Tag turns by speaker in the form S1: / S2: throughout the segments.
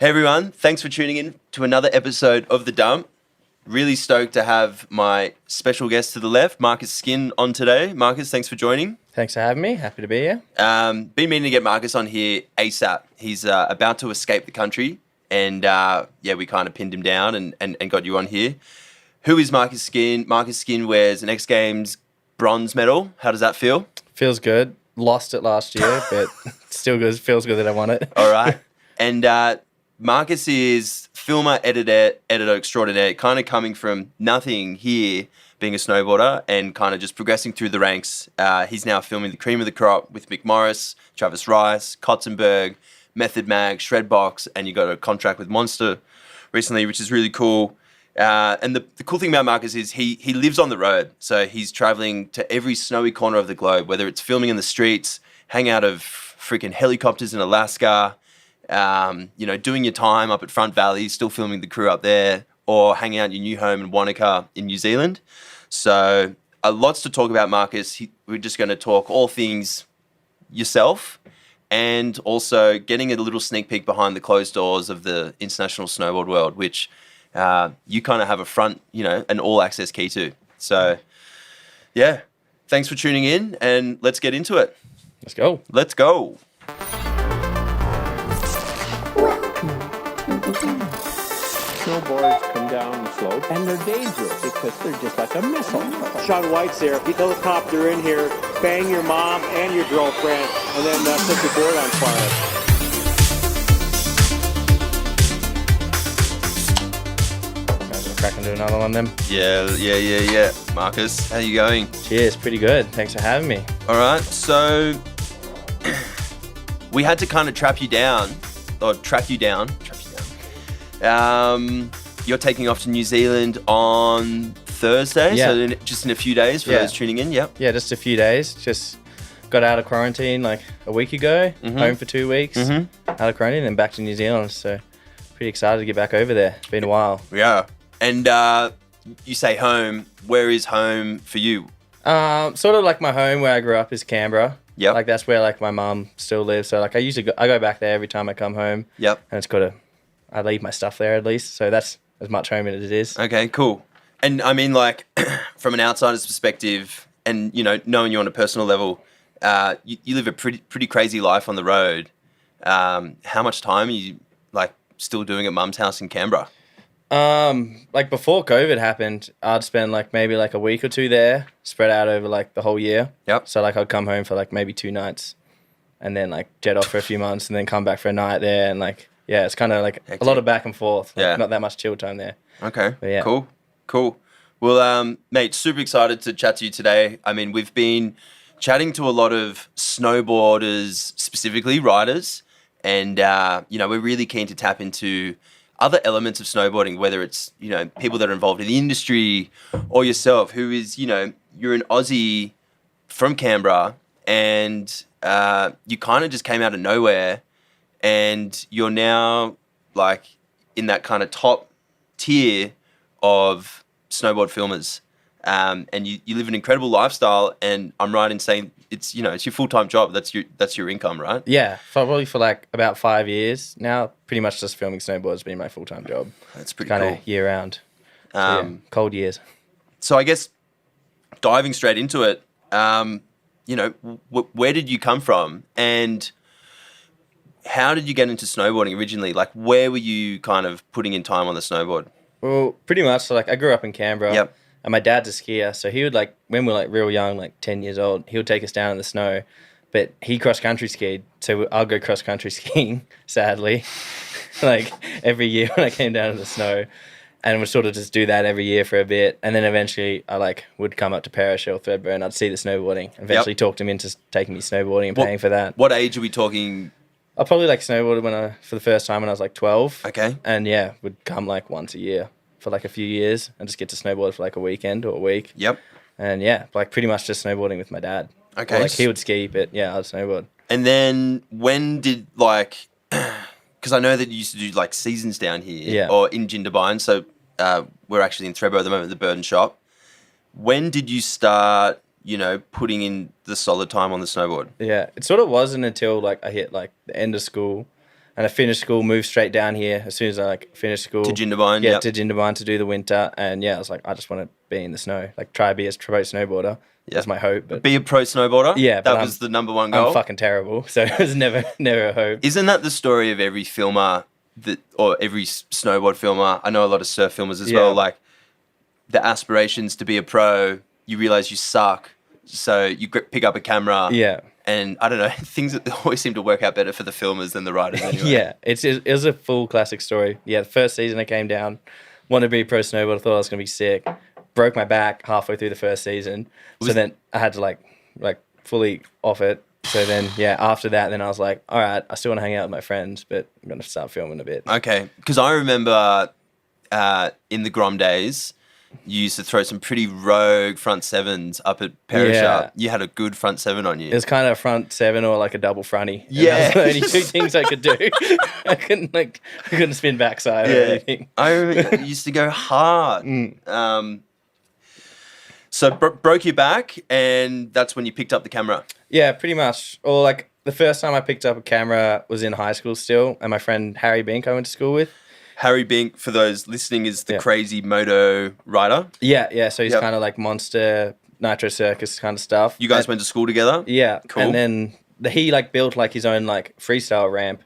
S1: Hey everyone, thanks for tuning in to another episode of The Dump. Really stoked to have my special guest to the left, Marcus Skin, on today. Marcus, thanks for joining.
S2: Thanks for having me. Happy to be here.
S1: Been meaning to get Marcus on here ASAP. He's about to escape the country and we kind of pinned him down and got you on here. Who is Marcus Skin? Marcus Skin wears an X Games bronze medal. How does that feel?
S2: Feels good. Lost it last year, but still good. Feels good that I won it.
S1: All right. And Marcus is filmer, editor extraordinaire, kind of coming from nothing here, being a snowboarder, and kind of just progressing through the ranks. He's now filming the cream of the crop with McMorris, Travis Rice, Kotesenburg, Method Mag, Shredbox, and you got a contract with Monster recently, which is really cool. And the cool thing about Marcus is he lives on the road. So he's traveling to every snowy corner of the globe, whether it's filming in the streets, hang out of freaking helicopters in Alaska, doing your time up at Front Valley, still filming the crew up there, or hanging out in your new home in Wanaka in New Zealand. So lots to talk about, Marcus. We're just going to talk all things yourself and also getting a little sneak peek behind the closed doors of the international snowboard world, which you kind of have a front, an all access key to. So yeah, thanks for tuning in and let's get into it. Let's go.
S3: Snowboards come down the slope and they're dangerous because they're just like a missile.
S4: Sean White's there. You helicopter in here, bang your mom and your girlfriend, and then set your board on fire.
S2: Crack into another one then.
S1: Yeah. Marcus, how you going?
S2: Cheers, pretty good. Thanks for having me.
S1: All right, so we had to kind of track you down. You're taking off to New Zealand on Thursday, so just in a few days for those tuning in,
S2: Yeah, just a few days. Just got out of quarantine like a week ago, home for 2 weeks, out of quarantine, and back to New Zealand. So pretty excited to get back over there. It's been a while.
S1: Yeah. And you say home. Where is home for you?
S2: Sort of like my home where I grew up is Canberra.
S1: Yep.
S2: Like that's where like my mom still lives. So like I go back there every time I come home.
S1: Yep.
S2: And I leave my stuff there at least. So that's as much home as it is.
S1: Okay, cool. And I mean, like, from an outsider's perspective, and knowing you on a personal level, you live a pretty crazy life on the road. How much time are you like still doing at Mum's house in Canberra?
S2: Like before COVID happened, I'd spend like maybe like a week or two there, spread out over like the whole year.
S1: Yep.
S2: So like I'd come home for like maybe 2 nights, and then like jet off for a few months, and then come back for a night there, and like. Yeah, it's kind of like a lot of back and forth. Like not that much chill time there.
S1: Okay,
S2: but yeah.
S1: Cool. Well, mate, super excited to chat to you today. I mean, we've been chatting to a lot of snowboarders, specifically riders, and, we're really keen to tap into other elements of snowboarding, whether it's, people that are involved in the industry or yourself, who is, you're an Aussie from Canberra and you kind of just came out of nowhere. And you're now like in that kind of top tier of snowboard filmers. And you live an incredible lifestyle. And I'm right in saying it's your full-time job. That's your income, right?
S2: Yeah, probably for like about 5 years now. Pretty much just filming snowboard has been my full-time job.
S1: That's pretty
S2: kind
S1: cool.
S2: of year round. So, cold years.
S1: So I guess diving straight into it, where did you come from? And how did you get into snowboarding originally? Like, where were you kind of putting in time on the snowboard?
S2: Well, pretty much. So, like, I grew up in Canberra.
S1: Yep.
S2: And my dad's a skier. So he would, like, when we were, like, real young, like 10 years old, he would take us down in the snow. But he cross-country skied. So I'll go cross-country skiing, sadly, like, every year when I came down in the snow. And would sort of just do that every year for a bit. And then eventually I, like, would come up to Parashell, Threadbare, and I'd see the snowboarding. Eventually talked him into taking me snowboarding and paying for that.
S1: What age are we talking?
S2: I probably like snowboarded for the first time when I was like 12.
S1: Okay.
S2: And would come like once a year for like a few years and just get to snowboard for like a weekend or a week.
S1: Yep.
S2: And like pretty much just snowboarding with my dad.
S1: Okay.
S2: Or, like he would ski, but I'd snowboard.
S1: And then when did because I know that you used to do like seasons down here or in Jindabyne. So we're actually in Threadbare at the moment at the Burden Shop. When did you start putting in the solid time on the snowboard?
S2: Yeah, it sort of wasn't until like I hit like the end of school And I finished school, moved straight down here as soon as I like finished school.
S1: To Jindabyne,
S2: Yeah,
S1: yep.
S2: to Jindabyne to do the winter. And yeah, I was like, I just want to be in the snow, like try to be a pro snowboarder. That's my hope. But
S1: Be a pro snowboarder?
S2: Yeah,
S1: That
S2: but
S1: was the number one goal?
S2: I'm fucking terrible, so it was never a hope.
S1: Isn't that the story of every filmer or every snowboard filmer? I know a lot of surf filmers as well. Like the aspirations to be a pro, you realize you suck, so you pick up a camera.
S2: Yeah.
S1: And I don't know, things always seem to work out better for the filmers than the writers anyway.
S2: Yeah, it was a full classic story. Yeah, the first season I came down, wanted to be a pro snowboarder, thought I was going to be sick, broke my back halfway through the first season. So then I had to like fully off it. So then, yeah, after that, then I was like, all right, I still want to hang out with my friends, but I'm going to start filming a bit.
S1: Okay, because I remember in the Grom days, you used to throw some pretty rogue front sevens up at Perisher.
S2: Yeah.
S1: You had a good front seven on you.
S2: It was kind of a front seven or like a double fronty. And
S1: Yeah.
S2: That's the only two things I could do. I couldn't spin backside or anything.
S1: I remember you used to go hard. So broke your back, and that's when you picked up the camera.
S2: Yeah, pretty much. Or like the first time I picked up a camera was in high school still, and my friend Harry Bink I went to school with.
S1: Harry Bink, for those listening, is the crazy moto rider.
S2: Yeah. So he's kind of like Monster, Nitro Circus kind of stuff.
S1: You guys went to school together?
S2: Yeah.
S1: Cool.
S2: And then he like built like his own like freestyle ramp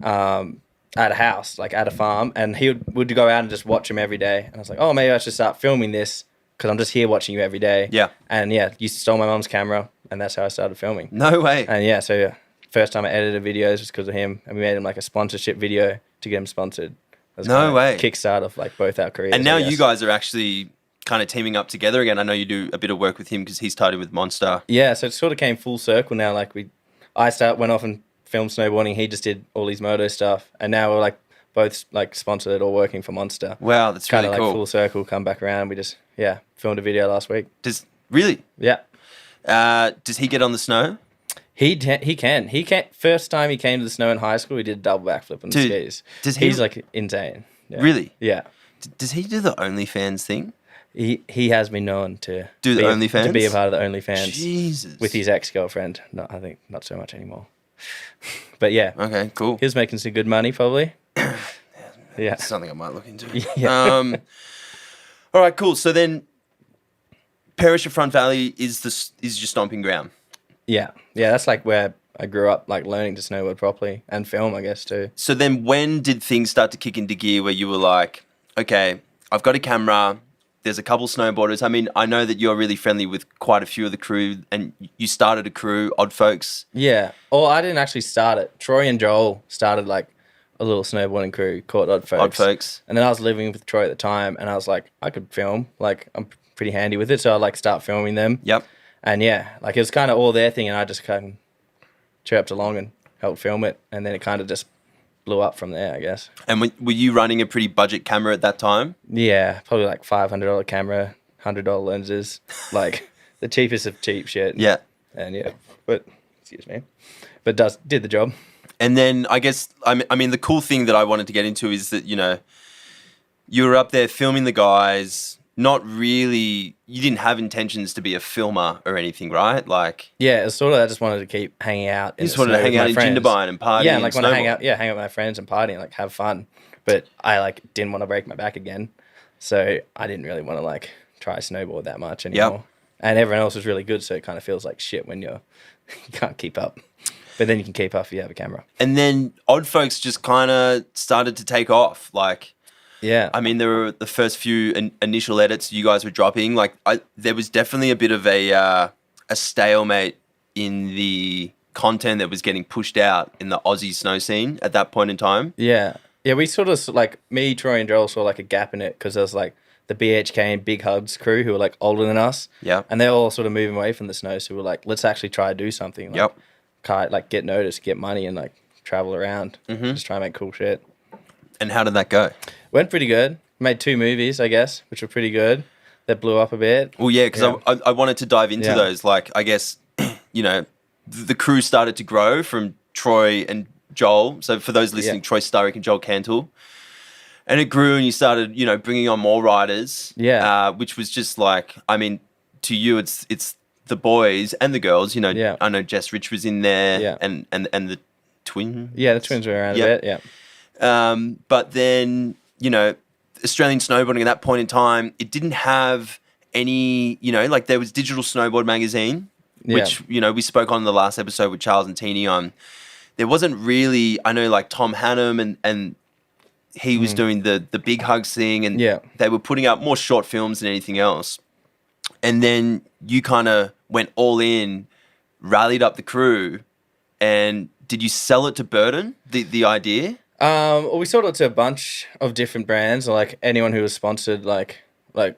S2: at a house, like at a farm, and he would go out and just watch him every day. And I was like, oh, maybe I should start filming this because I'm just here watching you every day.
S1: Yeah.
S2: And yeah, you stole my mom's camera, and that's how I started filming.
S1: No way.
S2: And yeah, so first time I edited videos was because of him, and we made him like a sponsorship video to get him sponsored.
S1: No way.
S2: Kickstart of like both our careers.
S1: And now
S2: I guess.
S1: you guys are actually kind of teaming up together again. I know you do a bit of work with him because he's tied in with Monster.
S2: Yeah, so it sort of came full circle now. Like went off and filmed snowboarding. He just did all his moto stuff, and now we're like both like sponsored or working for Monster.
S1: Wow, that's
S2: Kind
S1: really
S2: of like
S1: cool.
S2: full circle, come back around. We just filmed a video last week.
S1: Really?
S2: Yeah.
S1: Does he get on the snow?
S2: He can. First time he came to the snow in high school, he did a double backflip on the
S1: Dude,
S2: skis. He's like insane. Yeah.
S1: Really?
S2: Yeah.
S1: Does he do the OnlyFans thing?
S2: He has been known to
S1: Do the OnlyFans?
S2: to be a part of the OnlyFans.
S1: Jesus.
S2: With his ex-girlfriend. No, I think not so much anymore. But yeah.
S1: Okay, cool.
S2: He was making some good money probably. Yeah.
S1: It's something I might look into.
S2: Yeah.
S1: All right, cool. So then Perisher Front Valley is your stomping ground.
S2: Yeah. Yeah, that's like where I grew up, like learning to snowboard properly and film, I guess, too.
S1: So then when did things start to kick into gear where you were like, okay, I've got a camera, there's a couple snowboarders. I mean, I know that you're really friendly with quite a few of the crew, and you started a crew, Odd Folks.
S2: Yeah. Or I didn't actually start it. Troy and Joel started like a little snowboarding crew called Odd Folks.
S1: Odd Folks.
S2: And then I was living with Troy at the time, and I was like, I could film. Like, I'm pretty handy with it, so I'd like start filming them.
S1: Yep.
S2: And yeah, like it was kind of all their thing, and I just kind of chirped along and helped film it, and then it kind of just blew up from there, I guess.
S1: And were you running a pretty budget camera at that time?
S2: Yeah, probably like $500 camera, $100 lenses, like the cheapest of cheap shit.
S1: Yeah.
S2: And yeah, but excuse me, but did the job.
S1: And then I guess, I mean, the cool thing that I wanted to get into is that, you know, you were up there filming the guys, not really, you didn't have intentions to be a filmer or anything, right? Like,
S2: Yeah, it was sort of, I just wanted to keep hanging out.
S1: you just wanted to hang out in Jindabyne and party.
S2: Yeah,
S1: and
S2: like when I hang
S1: snowboard.
S2: out with my friends and party and like have fun. But I like didn't want to break my back again, so I didn't really want to like try snowboard that much anymore.
S1: Yep.
S2: And everyone else was really good, so it kind of feels like shit when you can't keep up. But then you can keep up if you have a camera.
S1: And then Odd Folks just kind of started to take off. Like,
S2: Yeah.
S1: I mean, there were the first few initial edits you guys were dropping. Like, there was definitely a bit of a stalemate in the content that was getting pushed out in the Aussie snow scene at that point in time.
S2: Yeah. Yeah, we sort of, like, me, Troy, and Joel saw, like, a gap in it because there was, like, the BHK and Big Hugs crew who were, like, older than us.
S1: Yeah.
S2: And they're all sort of moving away from the snow, so we're like, let's actually try to do something. Like,
S1: Yep.
S2: Like, get noticed, get money, and, like, travel around.
S1: Mm-hmm.
S2: Just try and make cool shit.
S1: And how did that go?
S2: Went pretty good. Made 2 movies, I guess, which were pretty good. That blew up a bit.
S1: Well, yeah, because I wanted to dive into
S2: Yeah.
S1: those. Like, I guess, you know, the crew started to grow from Troy and Joel. So for those listening,
S2: Yeah.
S1: Troy Starrick and Joel Cantle. And it grew and you started, you know, bringing on more riders.
S2: Yeah.
S1: Which was just like, I mean, to you, it's the boys and the girls. You know,
S2: Yeah.
S1: I know Jess Rich was in there.
S2: Yeah.
S1: And the twin.
S2: Yeah, the twins were around
S1: Yep.
S2: a bit. Yeah.
S1: But then, Australian snowboarding at that point in time, it didn't have any, like there was Digital Snowboard magazine, which, we spoke on in the last episode with Charles and Teeny on. There wasn't really, I know like Tom Hannum and he was doing the Big Hugs thing, and they were putting out more short films than anything else. And then you kind of went all in, rallied up the crew, and did you sell it to Burton, the idea?
S2: Well, we sold it to a bunch of different brands, like anyone who was sponsored, like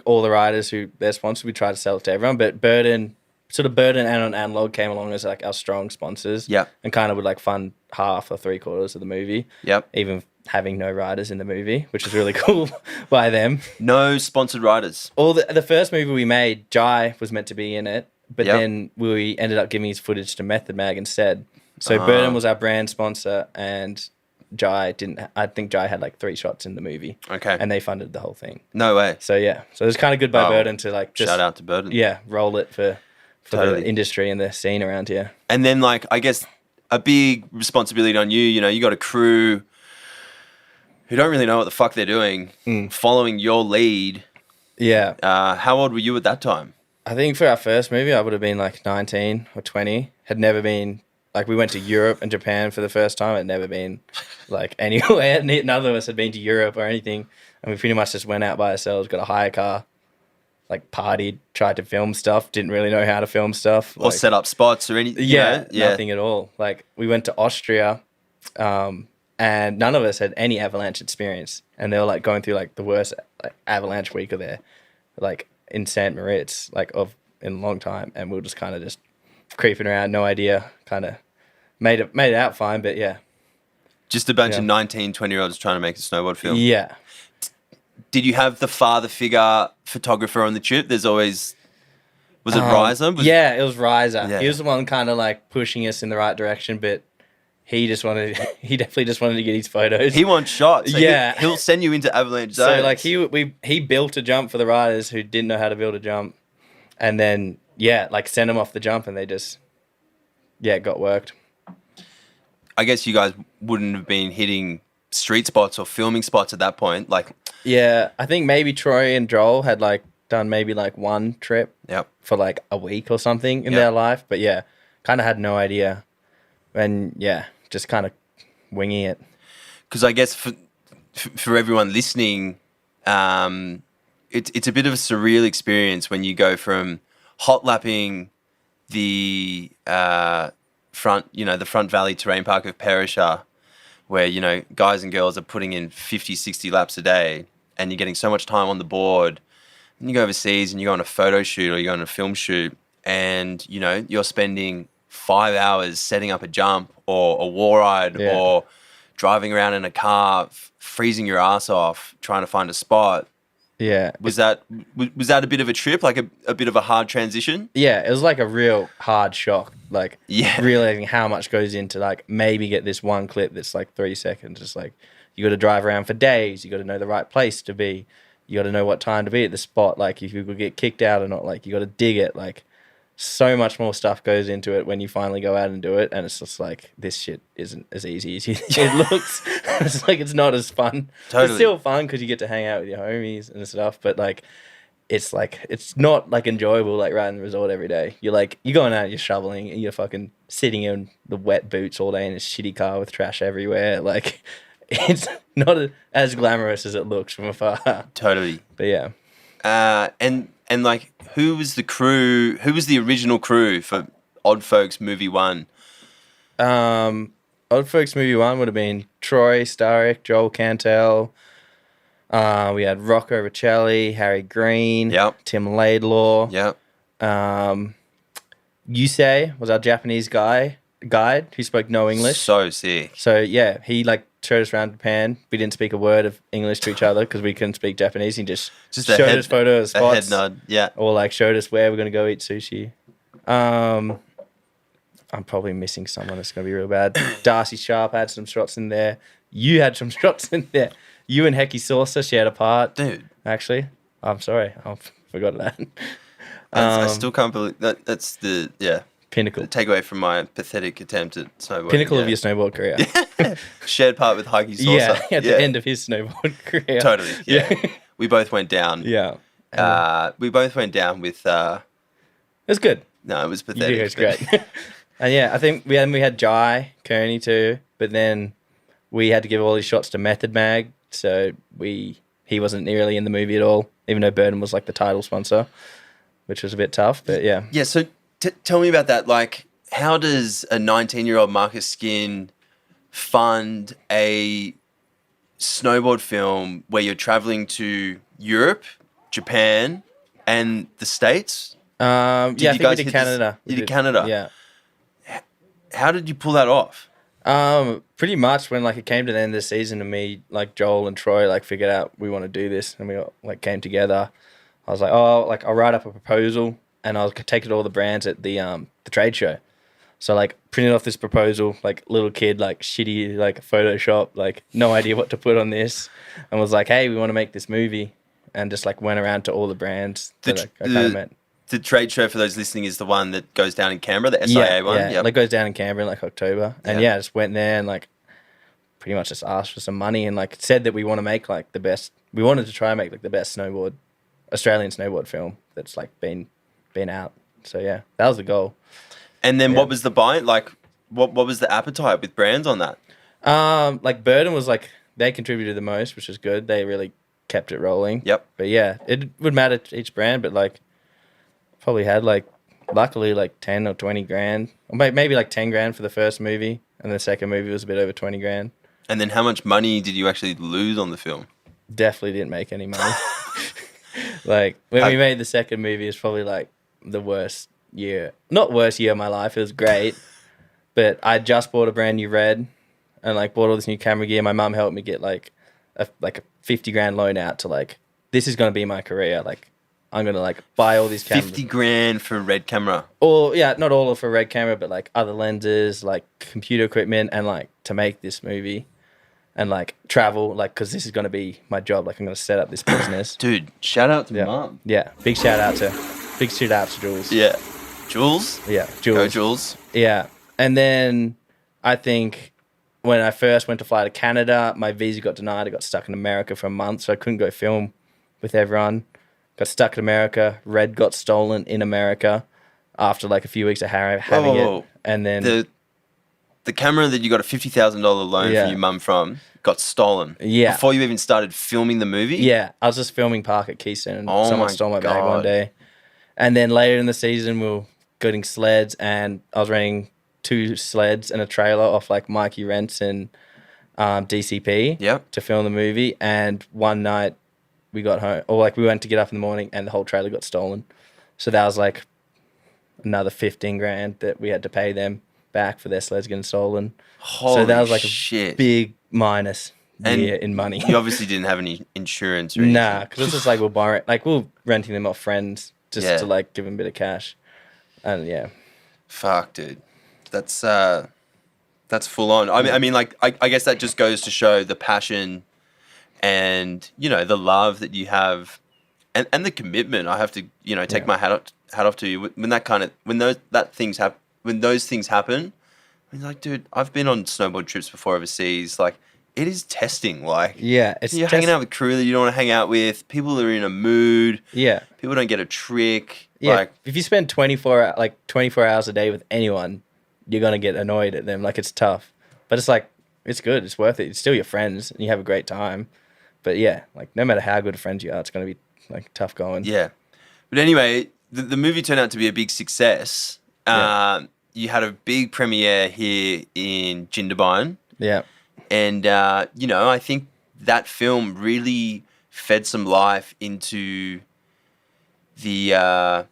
S2: all the riders who they're sponsored, we tried to sell it to everyone. But Burton and Analog came along as like our strong sponsors.
S1: Yeah.
S2: And kind of would like fund half or 3/4 of the movie.
S1: Yep.
S2: Even having no riders in the movie, which is really cool by them.
S1: No sponsored riders.
S2: All the first movie we made, Jai was meant to be in it, but then we ended up giving his footage to Method Mag instead. So Burton was our brand sponsor, and Jai didn't. I think Jai had like 3 shots in the movie.
S1: Okay.
S2: And they funded the whole thing.
S1: No way.
S2: So yeah, so it was kind of good by Burton to like just
S1: shout out to Burton.
S2: Yeah, roll it for
S1: Totally.
S2: the industry and the scene around here.
S1: And then like I guess a big responsibility on you. You got a crew who don't really know what the fuck they're doing, following your lead.
S2: Yeah.
S1: How old were you at that time?
S2: I think for our first movie, I would have been like 19 or 20. Had never been, like we went to Europe and Japan for the first time. Had never been like anywhere. None of us had been to Europe or anything. And we pretty much just went out by ourselves, got a hire car, like partied, tried to film stuff, didn't really know how to film stuff.
S1: Or set up spots or anything?
S2: Yeah, nothing at all. Like we went to Austria, and none of us had any avalanche experience, and they were like going through like the worst like, avalanche week of their like in St. Moritz in a long time, and we were just kind of just creeping around, no idea, kind of made it out fine, but yeah,
S1: just a bunch of 19, 20-year-olds trying to make a snowboard film.
S2: Yeah.
S1: Did you have the father figure photographer on the trip? Was it Riser?
S2: Yeah, it was Riser.
S1: Yeah.
S2: He was the one kind of like pushing us in the right direction, but he definitely just wanted to get his photos.
S1: He wants shots. So
S2: yeah.
S1: He'll send you into avalanche zones.
S2: So like he built a jump for the riders who didn't know how to build a jump, and then like sent them off the jump, and they just got worked.
S1: I guess you guys wouldn't have been hitting street spots or filming spots at that point. Like
S2: I think maybe Troy and Joel had like done maybe like one trip for like a week or something in their life, but kind of had no idea, and just kind of winging it.
S1: Because I guess for everyone listening, it's a bit of a surreal experience when you go from hot lapping the front valley terrain park of Perisher, where guys and girls are putting in 50, 60 laps a day, and you're getting so much time on the board. And you go overseas and you go on a photo shoot or you go on a film shoot, and you're spending 5 hours setting up a jump or a wall ride or driving around in a car, freezing your ass off trying to find a spot.
S2: Yeah.
S1: Was that a bit of a trip, like a bit of a hard transition?
S2: Yeah, it was like a real hard shock, like
S1: Yeah.
S2: realizing how much goes into like maybe get this one clip that's like 3 seconds. It's like you got to drive around for days. You got to know the right place to be. You got to know what time to be at the spot. Like if you could get kicked out or not, like you got to dig it. Like so much more stuff goes into it when you finally go out and do it. And it's just like, this shit isn't as easy as it looks. It's like, it's not as fun.
S1: Totally.
S2: It's still fun because you get to hang out with your homies and stuff. But like, it's not like enjoyable, like riding the resort every day. You're going out, you're shoveling, and you're fucking sitting in the wet boots all day in a shitty car with trash everywhere. Like, it's not as glamorous as it looks from afar.
S1: Totally.
S2: But yeah.
S1: And like, who was the crew? Who was the original crew for Odd Folks Movie 1?
S2: Odd Folks Movie 1 would have been Troy Starrick, Joel Cantel. We had Rocco Riccelli, Harry Green, Tim Laidlaw. Yusei was our Japanese guide who spoke no English.
S1: So sick.
S2: So yeah, he like showed us around Japan. We didn't speak a word of English to each other because we couldn't speak Japanese. He just showed us photos of spots.
S1: A head nod,
S2: or like showed us where we're gonna go eat sushi. I'm probably missing someone that's gonna be real bad. Darcy Sharp had some shots in there. You had some shots in there. You and Hecky Saucer shared a part.
S1: Dude.
S2: Actually. I'm sorry. I forgot that.
S1: I still can't believe that. That's the,
S2: Pinnacle.
S1: Take away from my pathetic attempt at snowboarding.
S2: Pinnacle of your snowboard career.
S1: Shared part with Huggy Saucer.
S2: Yeah, at the end of his snowboard career.
S1: Totally. Yeah. We both went down.
S2: Yeah.
S1: We both went down with.
S2: It was good.
S1: No, it was
S2: You
S1: pathetic.
S2: did, it was great. And yeah, I think we had Jai Kearney too, but then we had to give all these shots to Method Mag, so he wasn't really in the movie at all, even though Burden was like the title sponsor, which was a bit tough. But yeah.
S1: Yeah. So tell me about that. Like, how does a 19-year-old Marcus Skin fund a snowboard film where you're traveling to Europe, Japan, and the States?
S2: I think we did Canada.
S1: You did Canada?
S2: Yeah.
S1: How did you pull that off?
S2: Pretty much when like it came to the end of the season and me, like Joel and Troy, like figured out we want to do this and we all, like came together. I was like, I'll write up a proposal and I'll take it to all the brands at the trade show. So like printed off this proposal, like little kid, like shitty, like Photoshop, like no idea what to put on this, and was like, hey, we want to make this movie, and just like went around to all the brands that I kind of met.
S1: The trade show, for those listening, is the one that goes down in Canberra, the SIA one.
S2: Yeah, like goes down in Canberra in like October, and I just went there and like pretty much just asked for some money and like said that we want to make like the best. We wanted to try and make like the best Australian snowboard film that's like been out. So yeah, that was the goal.
S1: And then what was the buy? Like, what was the appetite with brands on that?
S2: Like Burden was like, they contributed the most, which was good. They really kept it rolling.
S1: Yep.
S2: But yeah, it would matter to each brand, but like probably had like, luckily like 10 or 20 grand, or maybe like 10 grand for the first movie. And the second movie was a bit over 20 grand.
S1: And then how much money did you actually lose on the film?
S2: Definitely didn't make any money. Like when we made the second movie, it's probably like the worst year. Not worst year of my life. It was great. But I just bought a brand new Red and like bought all this new camera gear. My mum helped me get like a 50 grand loan out to like, this is going to be my career. Like I'm going to like buy all these cameras.
S1: 50 grand for a Red camera.
S2: Or yeah, not all for a Red camera, but like other lenses, like computer equipment, and like to make this movie and like travel, like, cause this is going to be my job. Like I'm going to set up this business.
S1: Dude, shout out to Mum.
S2: Yeah. Big shout out to Jules.
S1: Yeah. Jules?
S2: Yeah. Jules.
S1: Go Jules.
S2: Yeah. And then I think when I first went to fly to Canada, my visa got denied. I got stuck in America for a month, so I couldn't go film with everyone. Got stuck in America. Red got stolen in America after like a few weeks of having it. And then
S1: the camera that you got a $50,000 loan from your mum from got stolen.
S2: Yeah.
S1: Before you even started filming the movie?
S2: Yeah. I was just filming Park at Keystone and someone stole my bag one day. And then later in the season, we were getting sleds, and I was renting 2 sleds and a trailer off like Mikey Rents and DCP to film the movie. And one night we got home, or like we went to get up in the morning and the whole trailer got stolen. So that was like another 15 grand that we had to pay them back for their sleds getting stolen.
S1: Holy
S2: so that was like
S1: shit.
S2: a big minus
S1: And
S2: year in money.
S1: You obviously didn't have any insurance or anything.
S2: Nah, because it's just like we're renting them off friends just to like give them a bit of cash. And yeah.
S1: Fuck, dude. That's full on. I mean, like, I guess that just goes to show the passion and, you know, the love that you have and the commitment. I have to, you know, take my hat off to you when those things happen. I mean, like, dude, I've been on snowboard trips before overseas. Like, it is testing. Like,
S2: you're
S1: hanging out with crew that you don't want to hang out with. People are in a mood.
S2: Yeah.
S1: People don't get a trick.
S2: Yeah.
S1: Like,
S2: if you spend 24 hours a day with anyone, you're gonna get annoyed at them. Like, it's tough, but it's like it's good. It's worth it. It's still your friends, and you have a great time. But yeah, like no matter how good of friends you are, it's gonna be like tough going.
S1: Yeah. But anyway, the movie turned out to be a big success. You had a big premiere here in Jindabyne.
S2: Yeah.
S1: And, you know, I think that film really fed some life into the, I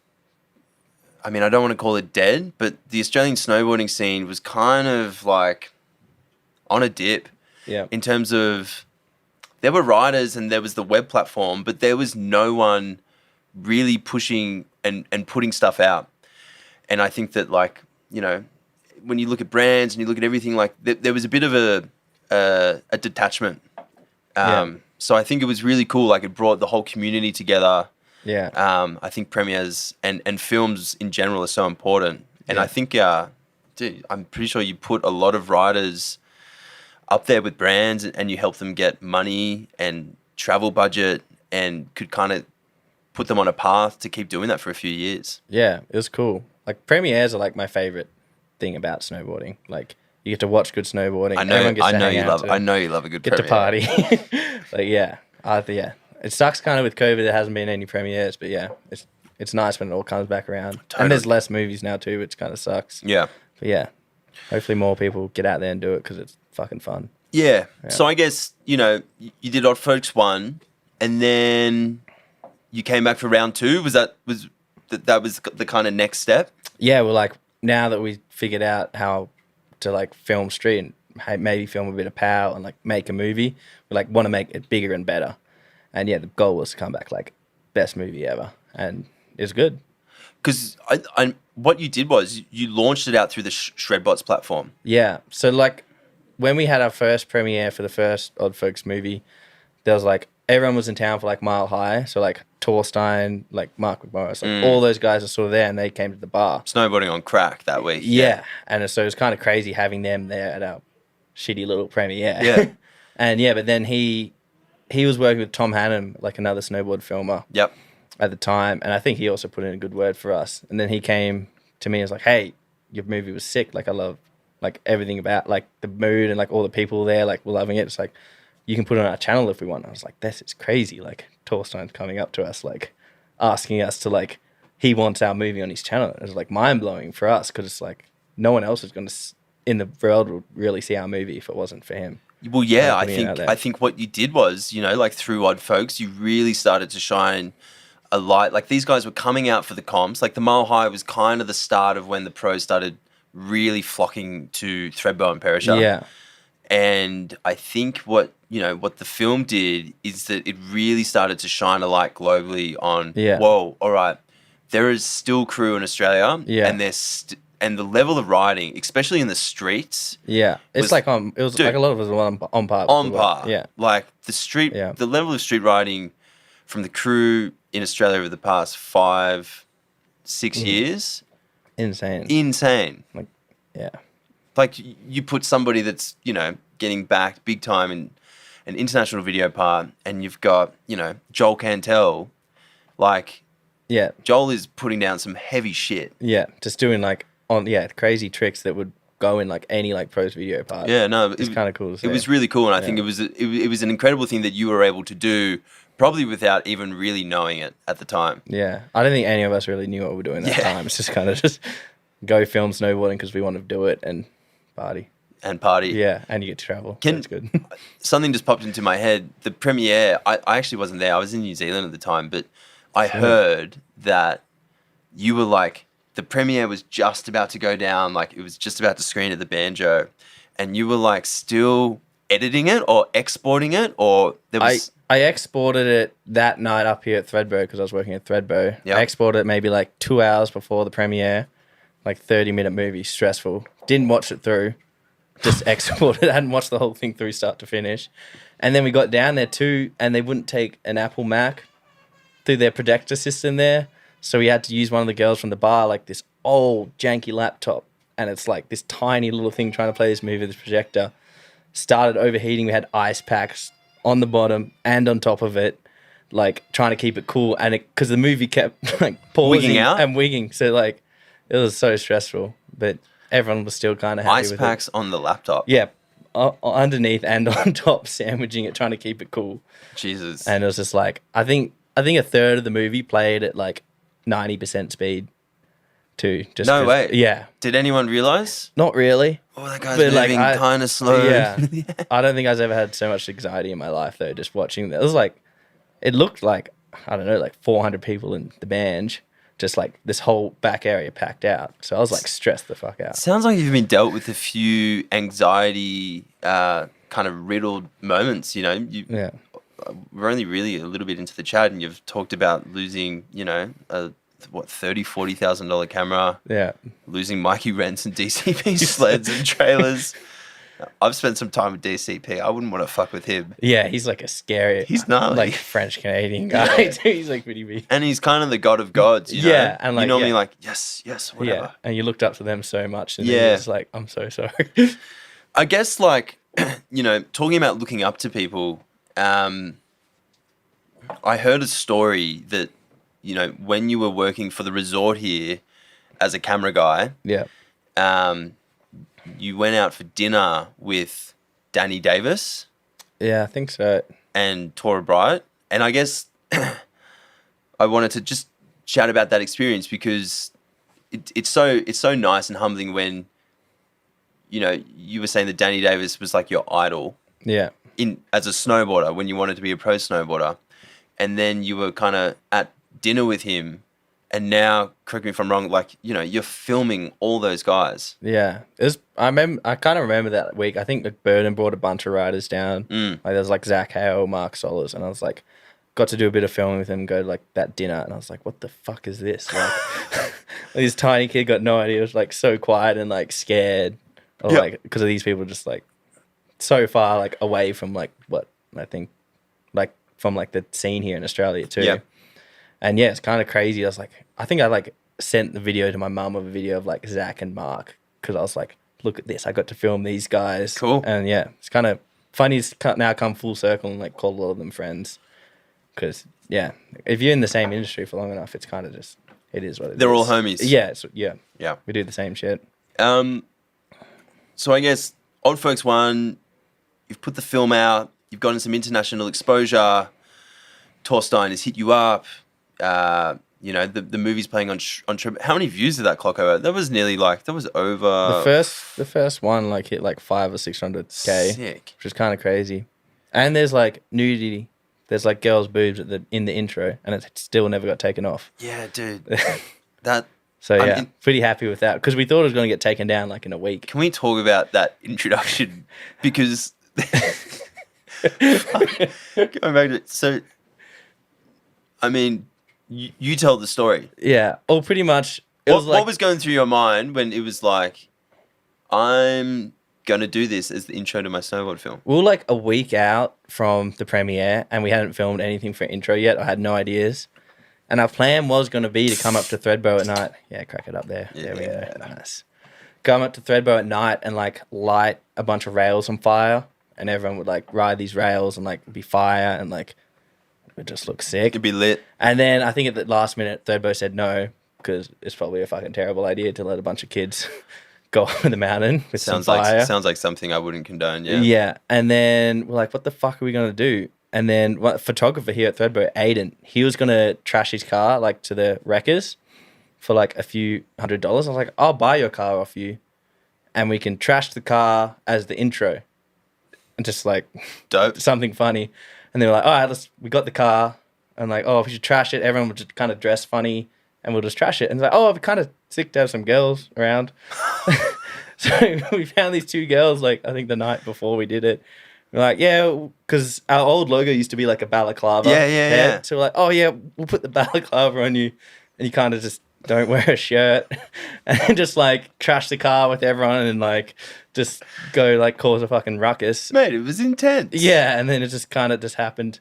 S1: mean, I don't want to call it dead, but the Australian snowboarding scene was kind of like on a dip.
S2: Yeah.
S1: In terms of, there were riders and there was the web platform, but there was no one really pushing and putting stuff out. And I think that, like, you know, when you look at brands and you look at everything, like there was a bit of a detachment. So I think it was really cool. Like, it brought the whole community together.
S2: Yeah.
S1: I think premieres and films in general are so important. And
S2: Yeah.
S1: I think, dude, I'm pretty sure you put a lot of riders up there with brands and you help them get money and travel budget and could kind of put them on a path to keep doing that for a few years.
S2: Yeah, it was cool. Like premieres are like my favorite thing about snowboarding. Like you get to watch good snowboarding.
S1: I know
S2: Everyone gets to hang
S1: you
S2: out
S1: love
S2: to
S1: I know you love a good
S2: get to
S1: premiere.
S2: party. Like yeah, yeah. It sucks kind of with COVID. There hasn't been any premieres, but yeah, it's nice when it all comes back around.
S1: Totally.
S2: And there's less movies now too, which kind of sucks.
S1: Yeah.
S2: But yeah, hopefully more people get out there and do it because it's fucking fun.
S1: Yeah. So I guess, you know, you did Odd Folks 1 and then you came back for round 2. Was that the kind of next step?
S2: Yeah, well, like now that we figured out how to like film street and maybe film a bit of power and like make a movie, we like want to make it bigger and better. And yeah, the goal was to come back like best movie ever, and it's good.
S1: Because what you did was you launched it out through the Shredbots platform.
S2: Yeah, so like when we had our first premiere for the first Odd Folks movie, there was like everyone was in town for like Mile High, so like Torstein, like Mark McMorris, like all those guys are sort of there, and they came to the bar.
S1: Snowboarding on crack that week.
S2: Yeah, and so it was kind of crazy having them there at our shitty little premiere.
S1: Yeah.
S2: And yeah, but then he was working with Tom Hannum, like another snowboard filmer
S1: Yep.
S2: at the time, and I think he also put in a good word for us. And then he came to me and was like, "Hey, your movie was sick. Like I love like everything about like the mood and like all the people there. Like we're loving it. It's like you can put it on our channel if we want." I was like, "This is crazy." Like Torstein's coming up to us, like asking us to like he wants our movie on his channel. It was like mind blowing for us because it's like no one else is going to in the world would really see our movie if it wasn't for him.
S1: Well, yeah,
S2: Like,
S1: I think what you did was, you know, like through Odd Folks, you really started to shine a light. Like these guys were coming out for the comps. Like the Mile High was kind of the start of when the pros started really flocking to Threadbow and Perisher.
S2: Yeah.
S1: And I think what the film did is that it really started to shine a light globally on, whoa, all right, there is still crew in Australia, and and the level of riding, especially in the streets.
S2: Yeah, it's like it was like a lot of us were on par.
S1: On par.
S2: Yeah.
S1: Like the level of street riding from the crew in Australia over the past 5-6 years. Insane.
S2: Like, yeah.
S1: Like you put somebody that's, you know, getting backed big time in an international video part and you've got, you know, Joel Cantel, like,
S2: yeah,
S1: Joel is putting down some heavy shit.
S2: Yeah, just doing like crazy tricks that would go in like any like pros video part.
S1: Yeah, no,
S2: it's kind of cool to see.
S1: It was really cool, and I think it was an incredible thing that you were able to do, probably without even really knowing it at the time.
S2: Yeah, I don't think any of us really knew what we were doing that time. It's just kind of just go film snowboarding because we want to do it and party. Yeah, and you get to travel. That's good.
S1: Something just popped into my head. The premiere, I actually wasn't there. I was in New Zealand at the time, but I heard that you were like, the premiere was just about to go down, like it was just about to screen at the Banjo, and you were like still editing it or exporting it, or there was...
S2: I exported it that night up here at Threadbow because I was working at Threadbow. Yep. I exported it maybe like 2 hours before the premiere, like 30-minute movie, stressful. Didn't watch it through, just exported. I hadn't watched the whole thing through start to finish. And then we got down there too, and they wouldn't take an Apple Mac through their projector system there. So we had to use one of the girls from the bar, like this old janky laptop. And it's like this tiny little thing trying to play this movie with this projector. Started overheating. We had ice packs on the bottom and on top of it, like trying to keep it cool. And because the movie kept like pausing
S1: wigging out
S2: and wigging. So like it was so stressful, but everyone was still kind of happy
S1: ice
S2: with
S1: packs
S2: it.
S1: On the laptop.
S2: Yeah. Underneath and on top, sandwiching it, trying to keep it cool.
S1: Jesus.
S2: And it was just like, I think a third of the movie played at like 90% speed too. Just
S1: no way.
S2: Yeah.
S1: Did anyone realize?
S2: Not really.
S1: Oh, that guy's moving kind of slow.
S2: Yeah. I don't think I've ever had so much anxiety in my life though, just watching that. It was like, it looked like, I don't know, like 400 people in the Banj, just like this whole back area packed out. So I was like stressed the fuck out.
S1: Sounds like you've been dealt with a few anxiety kind of riddled moments, you know?
S2: Yeah.
S1: We're only really a little bit into the chat and you've talked about losing, you know, a $30,000-$40,000 camera.
S2: Yeah.
S1: Losing Mikey rents and DCP sleds and trailers. I've spent some time with DCP. I wouldn't want to fuck with him.
S2: Yeah, he's like a scary,
S1: He's gnarly.
S2: like French Canadian guy. Too. He's like pretty big.
S1: And he's kind of the god of gods, you know?
S2: Yeah, and like,
S1: you're normally
S2: yeah.
S1: like, yes, whatever.
S2: Yeah, and you looked up to them so much, and
S1: Yeah.
S2: then you're just like, I'm so sorry.
S1: I guess, like, you know, talking about looking up to people, I heard a story that, you know, when you were working for the resort here as a camera guy,
S2: Yeah.
S1: you went out for dinner with Danny Davis
S2: Yeah, I think so.
S1: and Tora Bright. And I guess I wanted to just chat about that experience because it's so nice and humbling when, you know, you were saying that Danny Davis was like your idol
S2: Yeah.
S1: as a snowboarder when you wanted to be a pro snowboarder. And then you were kind of at dinner with him. And now, correct me if I'm wrong, like, you know, you're filming all those guys.
S2: Yeah. I kind of remember that week. I think like Burden brought a bunch of riders down. Like there was like Zach Hale, Mark Solis, and I was like, got to do a bit of filming with him, go to like that dinner, and I was like, what the fuck is this? Like, this tiny kid got no idea. It was like so quiet and like scared, or
S1: Yep.
S2: like because of these people just like so far like away from like what I think like from like the scene here in Australia too.
S1: Yeah.
S2: And yeah, it's kind of crazy. I think I like sent the video to my mum of a video of like Zach and Mark because I was like, look at this, I got to film these guys.
S1: Cool.
S2: And yeah, it's kind of funny. It's now come full circle and like call a lot of them friends. Because yeah, if you're in the same industry for long enough, it's kind of just it is what it is.
S1: They're all homies.
S2: Yeah, yeah.
S1: Yeah.
S2: We do the same shit.
S1: So I guess Old Folks 1, you've put the film out, you've gotten some international exposure. Torstein has hit you up. You know, the movie's playing on Trip. How many views did that clock over? That was nearly like, that was over.
S2: The first one like hit like 500 or 600K.
S1: Sick.
S2: Which is kind of crazy. And there's like nudity. There's like girls' boobs in the intro, and it still never got taken off.
S1: Yeah, dude. That.
S2: So
S1: I
S2: yeah,
S1: mean,
S2: pretty happy with that because we thought it was going to get taken down like in a week.
S1: can we talk about that introduction? Because going back to it, so I mean, you tell the story.
S2: Yeah. Oh, pretty much.
S1: What was going through your mind when it was like, I'm going to do this as the intro to my snowboard film?
S2: We were like a week out from the premiere and we hadn't filmed anything for intro yet. I had no ideas. And our plan was going to be to come up to Threadbow at night. Yeah, crack it up there. There we go. Nice. Come up to Threadbow at night and like light a bunch of rails on fire. And everyone would like ride these rails and like be fire and like it would just look sick.
S1: It'd be lit.
S2: And then I think at the last minute, Threadbow said no because it's probably a fucking terrible idea to let a bunch of kids go up the mountain with
S1: Sounds
S2: some fire.
S1: like something I wouldn't condone. Yeah.
S2: Yeah. And then we're like, what the fuck are we going to do? And then photographer here at Threadbow, Aiden, he was going to trash his car like to the wreckers for like a few $100. I was like, I'll buy your car off you and we can trash the car as the intro. And just like
S1: Dope.
S2: something funny. And they were like, all right, we got the car. And like, oh, if we should trash it, everyone would just kind of dress funny and we'll just trash it. And it's like, oh, it'd be kind of sick to have some girls around. So we found these two girls, like, I think the night before we did it. We're like, yeah, because our old logo used to be like a balaclava.
S1: Yeah.
S2: So we're like, oh, yeah, we'll put the balaclava on you. And you kind of just don't wear a shirt. And just like trash the car with everyone and like just go like cause a fucking ruckus.
S1: Mate, it was intense.
S2: Yeah, and then it just kind of just happened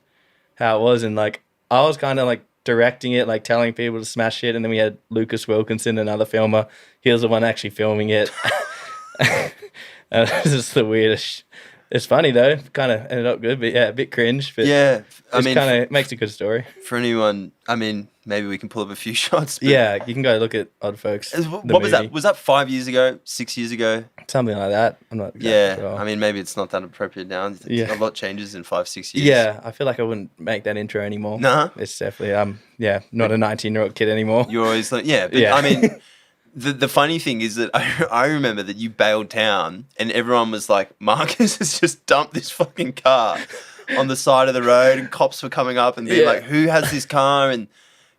S2: how it was. And like, I was kind of like directing it, like telling people to smash it. And then we had Lucas Wilkinson, another filmer. He was the one actually filming it. And it was just the weirdest. It's funny though. Kind of ended up good, but yeah, a bit cringe. But
S1: Yeah. I
S2: it's
S1: mean,
S2: kind of makes a good story.
S1: for anyone, I mean, maybe we can pull up a few shots. But
S2: Yeah, you can go look at Odd Folks.
S1: What was that? Was that 5 years ago? 6 years ago?
S2: Something like that. I'm not. exactly
S1: Yeah.
S2: sure.
S1: I mean, maybe it's not that appropriate now.
S2: Yeah.
S1: A lot changes in 5-6 years.
S2: Yeah, I feel like I wouldn't make that intro anymore.
S1: Nah.
S2: It's definitely not a 19-year-old kid anymore.
S1: You're always like, yeah. But
S2: Yeah.
S1: I mean, the funny thing is that I remember that you bailed town and everyone was like, Marcus has just dumped this fucking car on the side of the road and cops were coming up and being
S2: Yeah.
S1: like, who has this car? And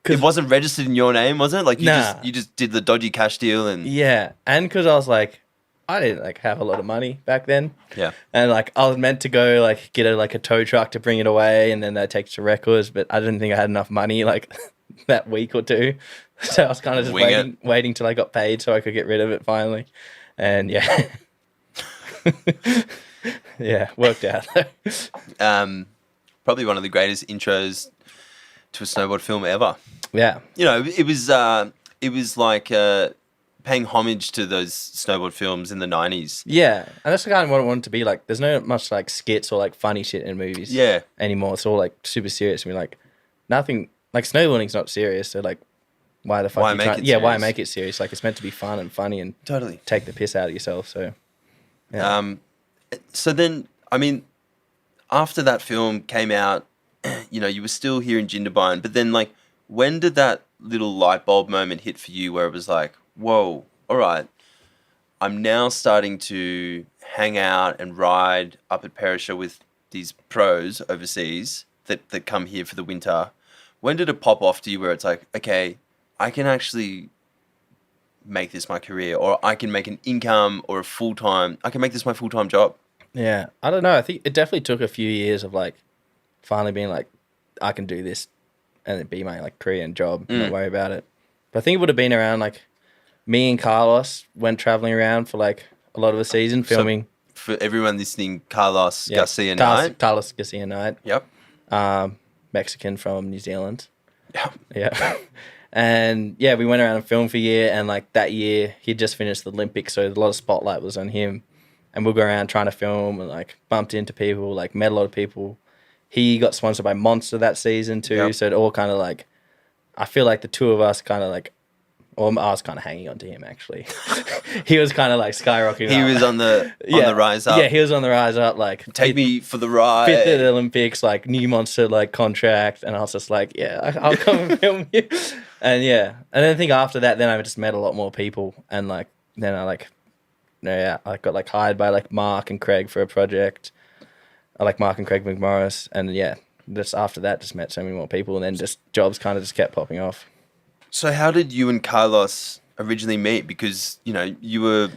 S1: it wasn't registered in your name, was it? Like you just did the dodgy cash deal and
S2: Yeah, and because I was like, I didn't like have a lot of money back then.
S1: yeah.
S2: And like I was meant to go like get a tow truck to bring it away, and then they take it to records. But I didn't think I had enough money like that week or two, so I was kind of just
S1: Wing it.
S2: waiting till I got paid so I could get rid of it finally. And yeah, Yeah, worked out.
S1: Probably one of the greatest intros to a snowboard film ever.
S2: Yeah.
S1: You know, it was like paying homage to those snowboard films in the 90s.
S2: Yeah, and that's kind of what I want it to be like. There's no much like skits or like funny shit in movies.
S1: Yeah.
S2: Anymore. It's all like super serious. And we're like, nothing like snowboarding's not serious. So like, why the fuck?
S1: Why
S2: are you
S1: make
S2: trying-
S1: it
S2: Yeah, why
S1: serious?
S2: make it serious? Like it's meant to be fun and funny and
S1: Totally.
S2: take the piss out of yourself. So yeah.
S1: So then, I mean, after that film came out, you know, you were still here in Jindabyne, but then like, when did that little light bulb moment hit for you where it was like, whoa, all right, I'm now starting to hang out and ride up at Perisher with these pros overseas that come here for the winter. When did it pop off to you where it's like, okay, I can actually make this my career, or I can make an income or I can make this my full-time job?
S2: Yeah, I don't know. I think it definitely took a few years of like finally being like, I can do this and it be my like career and job, not worry about it. But I think it would have been around like me and Carlos went traveling around for like a lot of the season filming.
S1: For everyone listening, Carlos Garcia Knight.
S2: Carlos Garcia Knight,
S1: Yep.
S2: Mexican from New Zealand.
S1: Yep.
S2: Yeah. And yeah, we went around and filmed for a year, and like that year he'd just finished the Olympics, so a lot of spotlight was on him. And we'll go around trying to film and like bumped into people, like met a lot of people. He got sponsored by Monster that season too,
S1: Yep.
S2: so it all kind of like, I feel like the two of us kind of like, or I was kind of hanging on to him actually. He was kind of like skyrocketing.
S1: He
S2: up.
S1: was on the rise up.
S2: Yeah, he was on the rise up. Like
S1: Take me for the ride.
S2: fifth at the Olympics, like new Monster like contract, and I was just like, yeah, I'll come and film you. And yeah, and then I think after that, then I just met a lot more people, and like then I got like hired by like Mark and Craig for a project. I like Mark and Craig McMorris, and yeah, just after that, just met so many more people, and then just jobs kind of just kept popping off.
S1: So how did you and Carlos originally meet? Because, you know, you were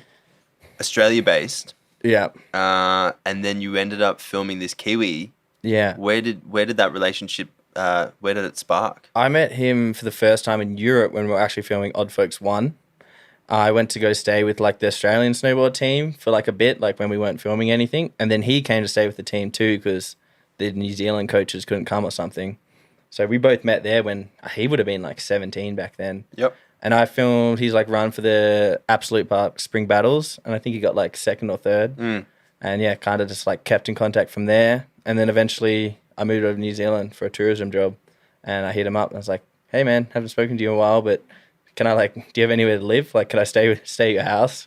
S1: Australia based,
S2: Yeah,
S1: and then you ended up filming this Kiwi.
S2: yeah.
S1: Where did that relationship? Where did it spark?
S2: I met him for the first time in Europe when we were actually filming Odd Folks 1. I went to go stay with like the Australian snowboard team for like a bit, like when we weren't filming anything. And then he came to stay with the team too because the New Zealand coaches couldn't come or something. So we both met there when he would have been like 17 back then.
S1: Yep.
S2: And I filmed his like run for the Absolute Park Spring Battles. And I think he got like second or third. And yeah, kind of just like kept in contact from there. And then eventually I moved over to New Zealand for a tourism job. And I hit him up and I was like, hey man, haven't spoken to you in a while, but can I like, do you have anywhere to live? Like, can I stay at your house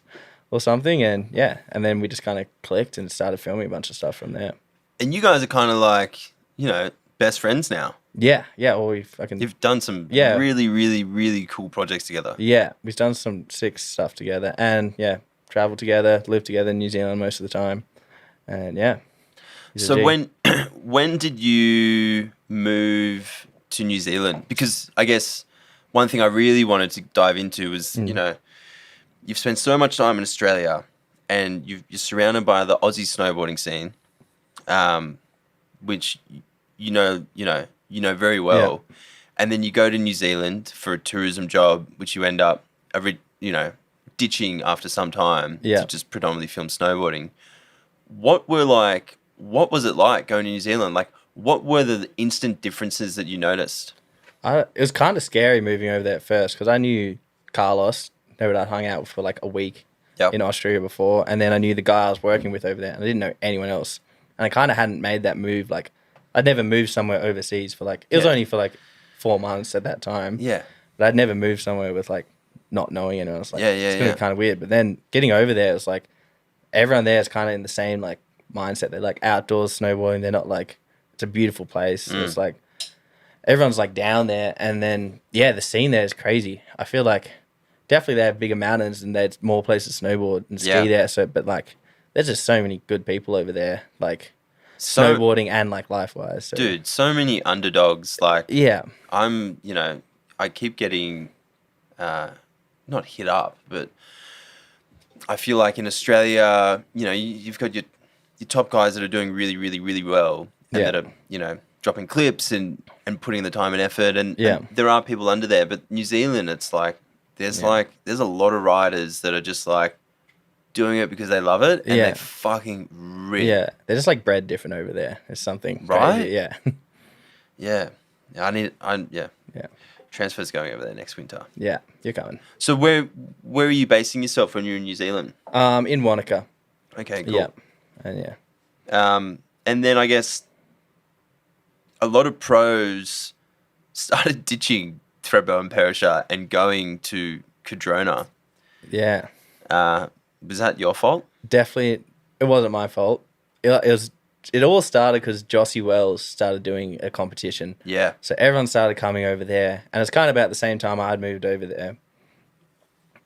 S2: or something? And yeah, and then we just kind of clicked and started filming a bunch of stuff from there.
S1: And you guys are kind of like, you know, best friends now.
S2: Yeah, yeah. Well,
S1: You've done some
S2: Yeah.
S1: really, really, really cool projects together.
S2: Yeah, we've done some sick stuff together, and yeah, traveled together, lived together in New Zealand most of the time, and yeah. he's a
S1: So
S2: G.
S1: when did you move to New Zealand? Because I guess one thing I really wanted to dive into was, you know, you've spent so much time in Australia and you're surrounded by the Aussie snowboarding scene, which you know very well.
S2: Yeah.
S1: And then you go to New Zealand for a tourism job, which you end up, ditching after some time
S2: Yeah.
S1: to just predominantly film snowboarding. What was it like going to New Zealand? Like, what were the instant differences that you noticed?
S2: It was kind of scary moving over there at first because I knew Carlos, who I'd hung out with for like a week
S1: Yep.
S2: in Austria before, and then I knew the guy I was working with over there, and I didn't know anyone else, and I kind of hadn't made that move. Like, I'd never moved somewhere overseas for like, it was
S1: Yeah.
S2: only for like 4 months at that time.
S1: Yeah.
S2: But I'd never moved somewhere with like not knowing anyone. I was like,
S1: Yeah,
S2: it's gonna
S1: yeah.
S2: be kind of weird. But then getting over there, it's like everyone there is kind of in the same like mindset. They're like outdoors snowboarding. They're not like, it's a beautiful place. So it's like everyone's like down there, and then yeah, the scene there is crazy. I feel like definitely they have bigger mountains and there's more places to snowboard and ski
S1: Yeah.
S2: there. So, but like, there's just so many good people over there, like
S1: So-
S2: snowboarding and like life wise. So,
S1: Dude, so many underdogs. Like,
S2: yeah,
S1: I keep getting, not hit up, but I feel like in Australia, you've got your top guys that are doing really, really, really well, and
S2: Yeah.
S1: that are, dropping clips and putting the time and effort, and
S2: Yeah.
S1: there are people under there. But New Zealand, it's like there's a lot of riders that are just like, doing it because they love it, and
S2: Yeah.
S1: they fucking rip.
S2: Yeah, they're just like bred different over there. It's something
S1: Right?
S2: crazy. Yeah,
S1: Yeah. Yeah.
S2: yeah,
S1: Transfer's going over there next winter.
S2: yeah. You're coming.
S1: So where are you basing yourself when you're in New Zealand?
S2: In Wanaka.
S1: Okay, cool.
S2: Yeah, and yeah.
S1: And then I guess a lot of pros started ditching Thredbo and Perisher and going to Cadrona.
S2: Yeah,
S1: Was that your fault?
S2: definitely. It wasn't my fault. It all started because Jossie Wells started doing a competition.
S1: Yeah.
S2: So everyone started coming over there, and it's kind of about the same time I'd moved over there.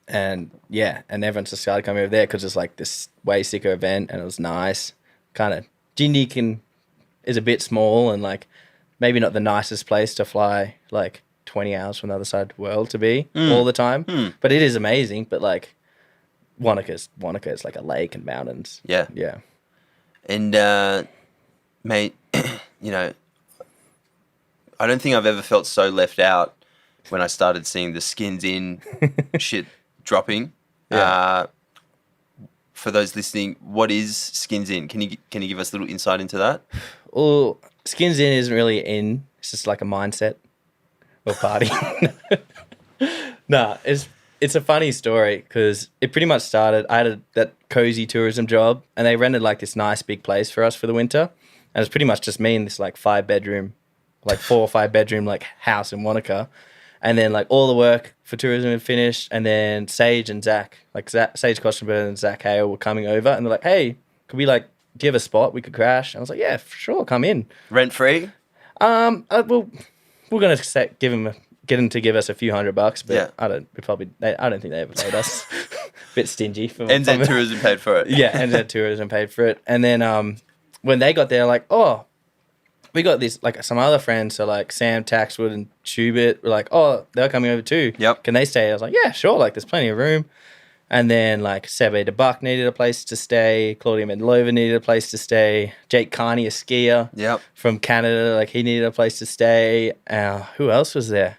S2: And yeah, and everyone just started coming over there because it's like this way sicker event, and it was nice. Kind of Jindy is a bit small, and like maybe not the nicest place to fly like 20 hours from the other side of the world to be all the time. But it is amazing. But like Wanaka is like a lake and mountains.
S1: Yeah.
S2: Yeah.
S1: And, mate, you know, I don't think I've ever felt so left out when I started seeing the skins in shit dropping.
S2: Yeah.
S1: For those listening, what is skins in? Can you give us a little insight into that?
S2: Well, skins in isn't really in. It's just like a mindset or party. Nah, it's a funny story because it pretty much started. I had that cozy tourism job, and they rented like this nice big place for us for the winter, and it's pretty much just me in this like 4 or 5 bedroom like house in Wanaka, and then like all the work for tourism had finished, and then Sage and Zach, Sage Kotesenburg and Zach Hale were coming over, and they're like, "Hey, could we like, do you have a spot we could crash?" And I was like, "Yeah, sure, come in."
S1: Rent free?
S2: Well, we're gonna get him to give us a few $100, but
S1: Yeah.
S2: I don't think they ever paid us. Bit stingy.
S1: NZ Tourism paid for it.
S2: Yeah, NZ Tourism paid for it. And then when they got there, like, oh, we got this, like some other friends, so like Sam Taxwood and Schubert were like, oh, they're coming over too.
S1: Yep.
S2: Can they stay? I was like, yeah, sure. Like, there's plenty of room. And then like Sebe de Buck needed a place to stay. Claudia Mendlova needed a place to stay. Jake Carney, a skier
S1: Yep.
S2: from Canada, like he needed a place to stay. Who else was there?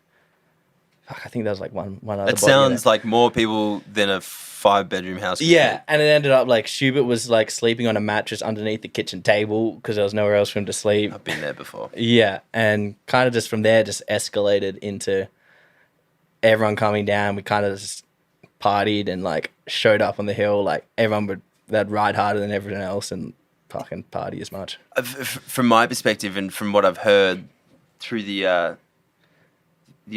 S2: Fuck, I think there was like one other.
S1: It sounds like more people than a 5-bedroom house.
S2: Yeah, and it ended up like Schubert was like sleeping on a mattress underneath the kitchen table because there was nowhere else for him to sleep.
S1: I've been there before.
S2: Yeah, and kind of just from there just escalated into everyone coming down. We kind of just partied and like showed up on the hill. Like they'd ride harder than everyone else and fucking party as much.
S1: From my perspective and from what I've heard through the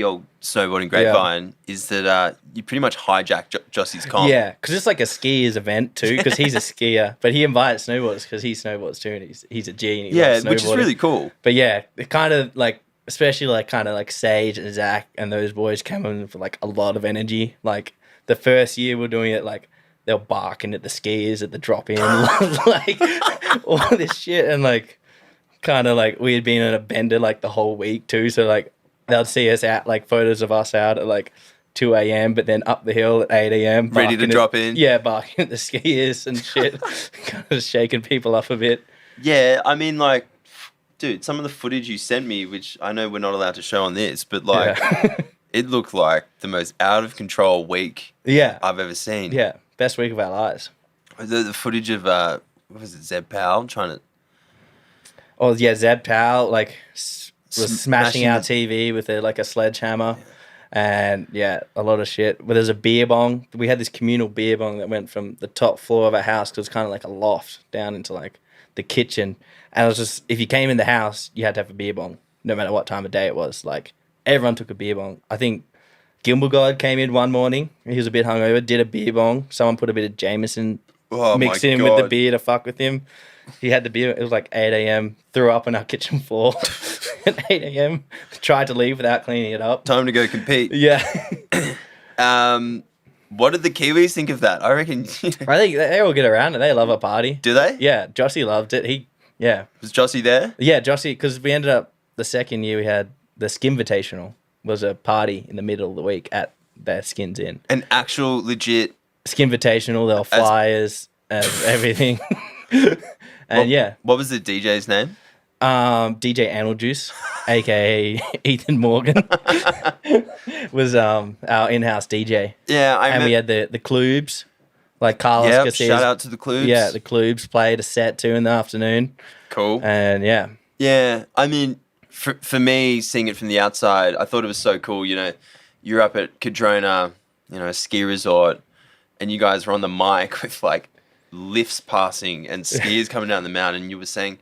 S1: old snowboarding grapevine, is that you pretty much hijack Jossie's comp.
S2: Yeah, because it's like a skier's event too, because he's a skier, but he invited snowboarders because he snowboards too, and he's a G. And he loves
S1: which is
S2: snowboarding.
S1: really cool.
S2: But yeah, it kind of like, especially like kind of like Sage and Zach and those boys came in for like a lot of energy. Like the first year we're doing it, like they're barking at the skiers at the drop in, like all this shit, and like kind of like we had been in a bender like the whole week too, so like they'll see us out, like photos of us out at like 2 a.m, but then up the hill at 8 a.m.
S1: Ready to drop in.
S2: Yeah, barking at the skiers and shit, kind of shaking people up a bit.
S1: Yeah, I mean, like, dude, some of the footage you sent me, which I know we're not allowed to show on this, but like, it looked like the most out of control week I've ever seen.
S2: Yeah, best week of our lives.
S1: The footage of, what was it, Zeb Powell trying to...
S2: Oh, yeah, Zeb Powell, like... was smashing our
S1: the-
S2: TV with a sledgehammer, and yeah, a lot of shit. But there's a beer bong. We had this communal beer bong that went from the top floor of our house, because it was kind of like a loft, down into like the kitchen. And it was just, if you came in the house, you had to have a beer bong, no matter what time of day it was. Like everyone took a beer bong. I think Gimble God came in one morning. He was a bit hungover, did a beer bong. Someone put a bit of Jameson, mixed in with the beer to fuck with him. He had the beer. It was like 8 a.m. Threw up on our kitchen floor at 8 a.m. Tried to leave without cleaning it up.
S1: Time to go compete.
S2: Yeah.
S1: What did the Kiwis think of that? I reckon...
S2: I think they all get around it. They love a party.
S1: Do they?
S2: Yeah. Jossie loved it.
S1: Was Jossie there?
S2: Yeah, Jossie, because we ended up, the second year we had the Skinvitational was a party in the middle of the week at their Skins Inn.
S1: An actual legit...
S2: Skinvitational, there were flyers and everything.
S1: What was the DJ's name?
S2: DJ Anal Juice, aka Ethan Morgan, was our in-house DJ.
S1: Yeah,
S2: we had the Clubs, Like Carlos
S1: Yep,
S2: Garcia's,
S1: shout out to the Clubs.
S2: Yeah, the Clubs played a set 2 in the afternoon.
S1: Cool.
S2: And yeah.
S1: Yeah, I mean, for me, seeing it from the outside, I thought it was so cool. You know, you're up at Cadrona, you know, a ski resort, and you guys were on the mic with like lifts passing and skiers coming down the mountain. And you were saying,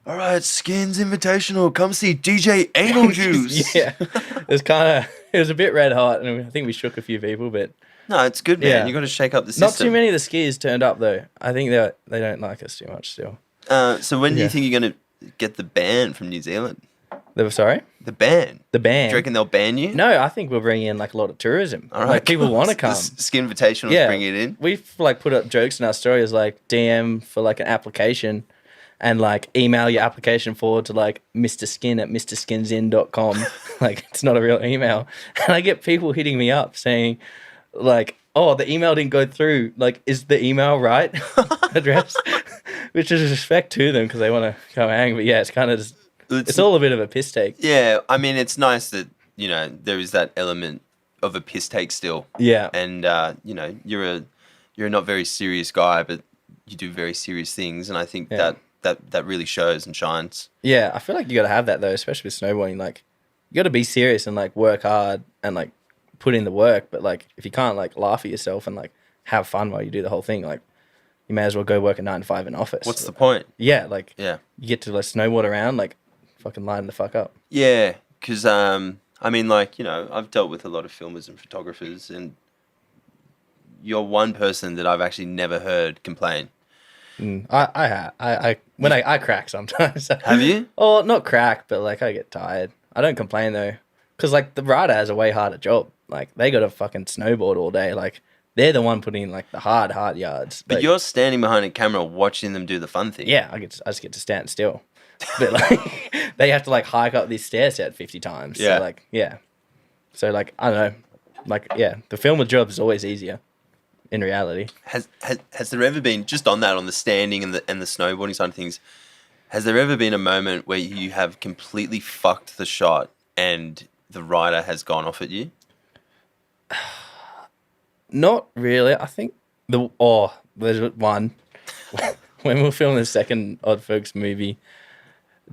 S1: "All right, Skins Invitational, come see DJ Anal Juice."
S2: Yeah, it was a bit red hot, and I think we shook a few people, but
S1: No, it's good, man.
S2: Yeah.
S1: You got to shake up the system.
S2: not too many of the skiers turned up though. I think they don't like us too much still.
S1: So when do you
S2: Yeah.
S1: think you're going to get the ban from New Zealand?
S2: They were sorry?
S1: The ban.
S2: The ban.
S1: Do you reckon they'll ban you?
S2: No, I think we'll bring in like a lot of tourism.
S1: All right,
S2: Like people
S1: cool.
S2: want to
S1: The
S2: come.
S1: Skin Invitational
S2: Yeah,
S1: bring it in.
S2: We've like put up jokes in our stories like DM for like an application and like email your application forward to like Mr. Skin at mrskinsin.com. Like it's not a real email. And I get people hitting me up saying like, oh, the email didn't go through. Like, is the email right address? Which is respect to them because they want to come hang. But yeah, it's kind of just, it's all a bit of a piss take.
S1: Yeah, I mean, it's nice that, you know, there is that element of a piss take still.
S2: Yeah.
S1: And, you know, you're a not very serious guy, but you do very serious things. And I think
S2: Yeah.
S1: that really shows and shines.
S2: Yeah, I feel like you got to have that though, especially with snowboarding. Like, you got to be serious and like work hard and like put in the work. But like, if you can't like laugh at yourself and like have fun while you do the whole thing, like, you may as well go work a 9 to 5 in office.
S1: What's the point?
S2: Yeah, like,
S1: Yeah.
S2: you get to like snowboard around, like, fucking line the fuck up.
S1: Yeah, because, I mean, like, you know, I've dealt with a lot of filmers and photographers, and you're one person that I've actually never heard complain.
S2: I crack sometimes.
S1: Have you?
S2: Oh, not crack, but like I get tired. I don't complain though, because like the rider has a way harder job. Like they got to fucking snowboard all day. Like they're the one putting in like the hard yards.
S1: But
S2: Like,
S1: you're standing behind a camera watching them do the fun thing.
S2: yeah, I just get to stand still. But like they have to like hike up these stairs set 50 times.
S1: Yeah.
S2: So like yeah. So like I don't know. Like yeah, the filmer job is always easier. In reality.
S1: Has there ever been, just on that, on the standing and the snowboarding side of things, has there ever been a moment where you have completely fucked the shot and the rider has gone off at you?
S2: Not really. I think there's one. When we were filming the second Odd Folks movie,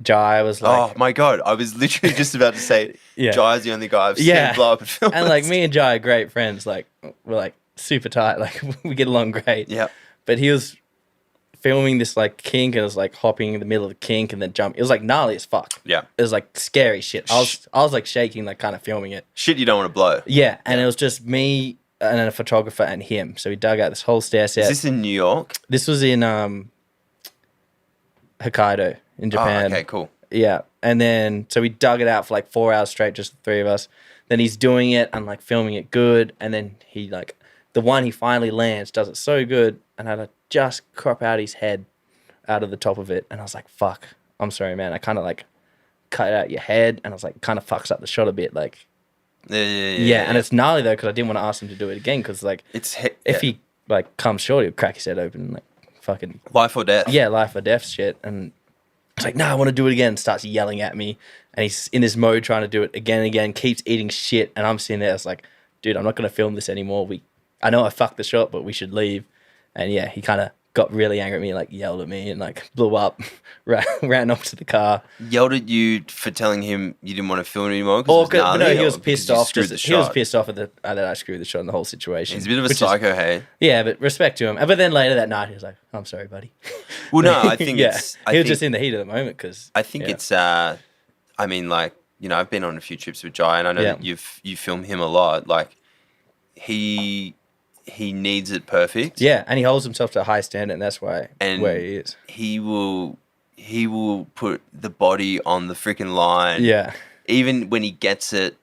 S2: Jai was like,
S1: Oh my god, I was literally just about to say,
S2: Yeah.
S1: Jai's the only guy I've seen
S2: Yeah.
S1: blow up at film.
S2: and like me and Jai are great friends. Like we're like super tight. Like we get along great.
S1: Yeah.
S2: But he was filming this like kink and it was like hopping in the middle of the kink and then jumping. It was like gnarly as fuck.
S1: Yeah.
S2: It was like scary shit. I was like shaking, like kind of filming it.
S1: Shit you don't want to blow.
S2: Yeah, and it was just me and a photographer and him. So we dug out this whole stair set.
S1: Is this in New York?
S2: This was in Hokkaido in Japan.
S1: Oh, okay, cool.
S2: Yeah. And then, so we dug it out for like 4 hours straight, just the three of us. Then he's doing it and like filming it good. And then he like, the one he finally lands does it so good. And I had to just crop out his head out of the top of it. And I was like, fuck, I'm sorry, man. I kind of like cut out your head. And I was like, kind of fucks up the shot a bit. Like,
S1: Yeah.
S2: and it's gnarly though, because I didn't want to ask him to do it again. Because like, if he like comes short, he'll crack his head open and like fucking
S1: life or death.
S2: yeah, life or death shit. And it's like, no, I want to do it again. Starts yelling at me. And he's in this mode trying to do it again and again, keeps eating shit. And I'm sitting there, it's like, dude, I'm not going to film this anymore. I know I fucked the shot, but we should leave. And yeah, he kind of got really angry at me, like yelled at me and like blew up, ran off to the car.
S1: Yelled at you for telling him you didn't want to film anymore?
S2: No, he was pissed off. He was
S1: Shot?
S2: pissed off that I screwed the shot in the whole situation.
S1: He's a bit of a psycho, hey?
S2: Yeah, but respect to him. But then later that night, he was like, I'm sorry, buddy.
S1: Well, no, I think
S2: yeah,
S1: it's...
S2: he was just in the heat of the moment because...
S1: I think it's... I mean, like, you know, I've been on a few trips with Jai, and I know that you film him a lot. Like, he needs it perfect.
S2: Yeah, and he holds himself to a high standard, and that's why where he is.
S1: He will put the body on the freaking line.
S2: Yeah.
S1: Even when he gets it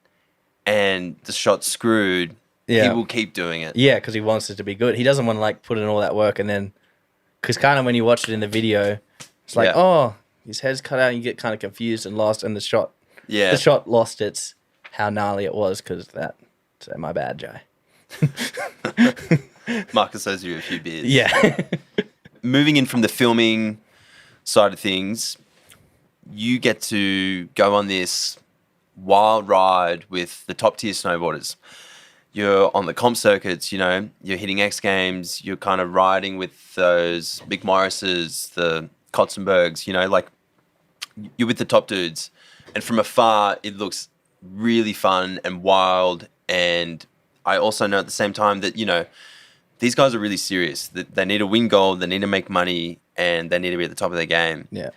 S1: and the shot's screwed, he will keep doing it.
S2: Yeah, because he wants it to be good. He doesn't want to like put in all that work and then... Because kind of when you watch it in the video, it's like, oh, his head's cut out and you get kind of confused and lost, and the shot lost its how gnarly it was because of that. So my bad, Jai.
S1: Marcus owes you a few beers.
S2: Yeah.
S1: Moving in from the filming side of things, you get to go on this wild ride with the top tier snowboarders. you're on the comp circuits, you know, you're hitting X Games, you're kind of riding with those McMorrises, the Kotesenburgs, you know, like you're with the top dudes. And from afar, it looks really fun and wild. And I also know at the same time that, you know, these guys are really serious. They need to win gold, they need to make money, and they need to be at the top of their game.
S2: Yeah.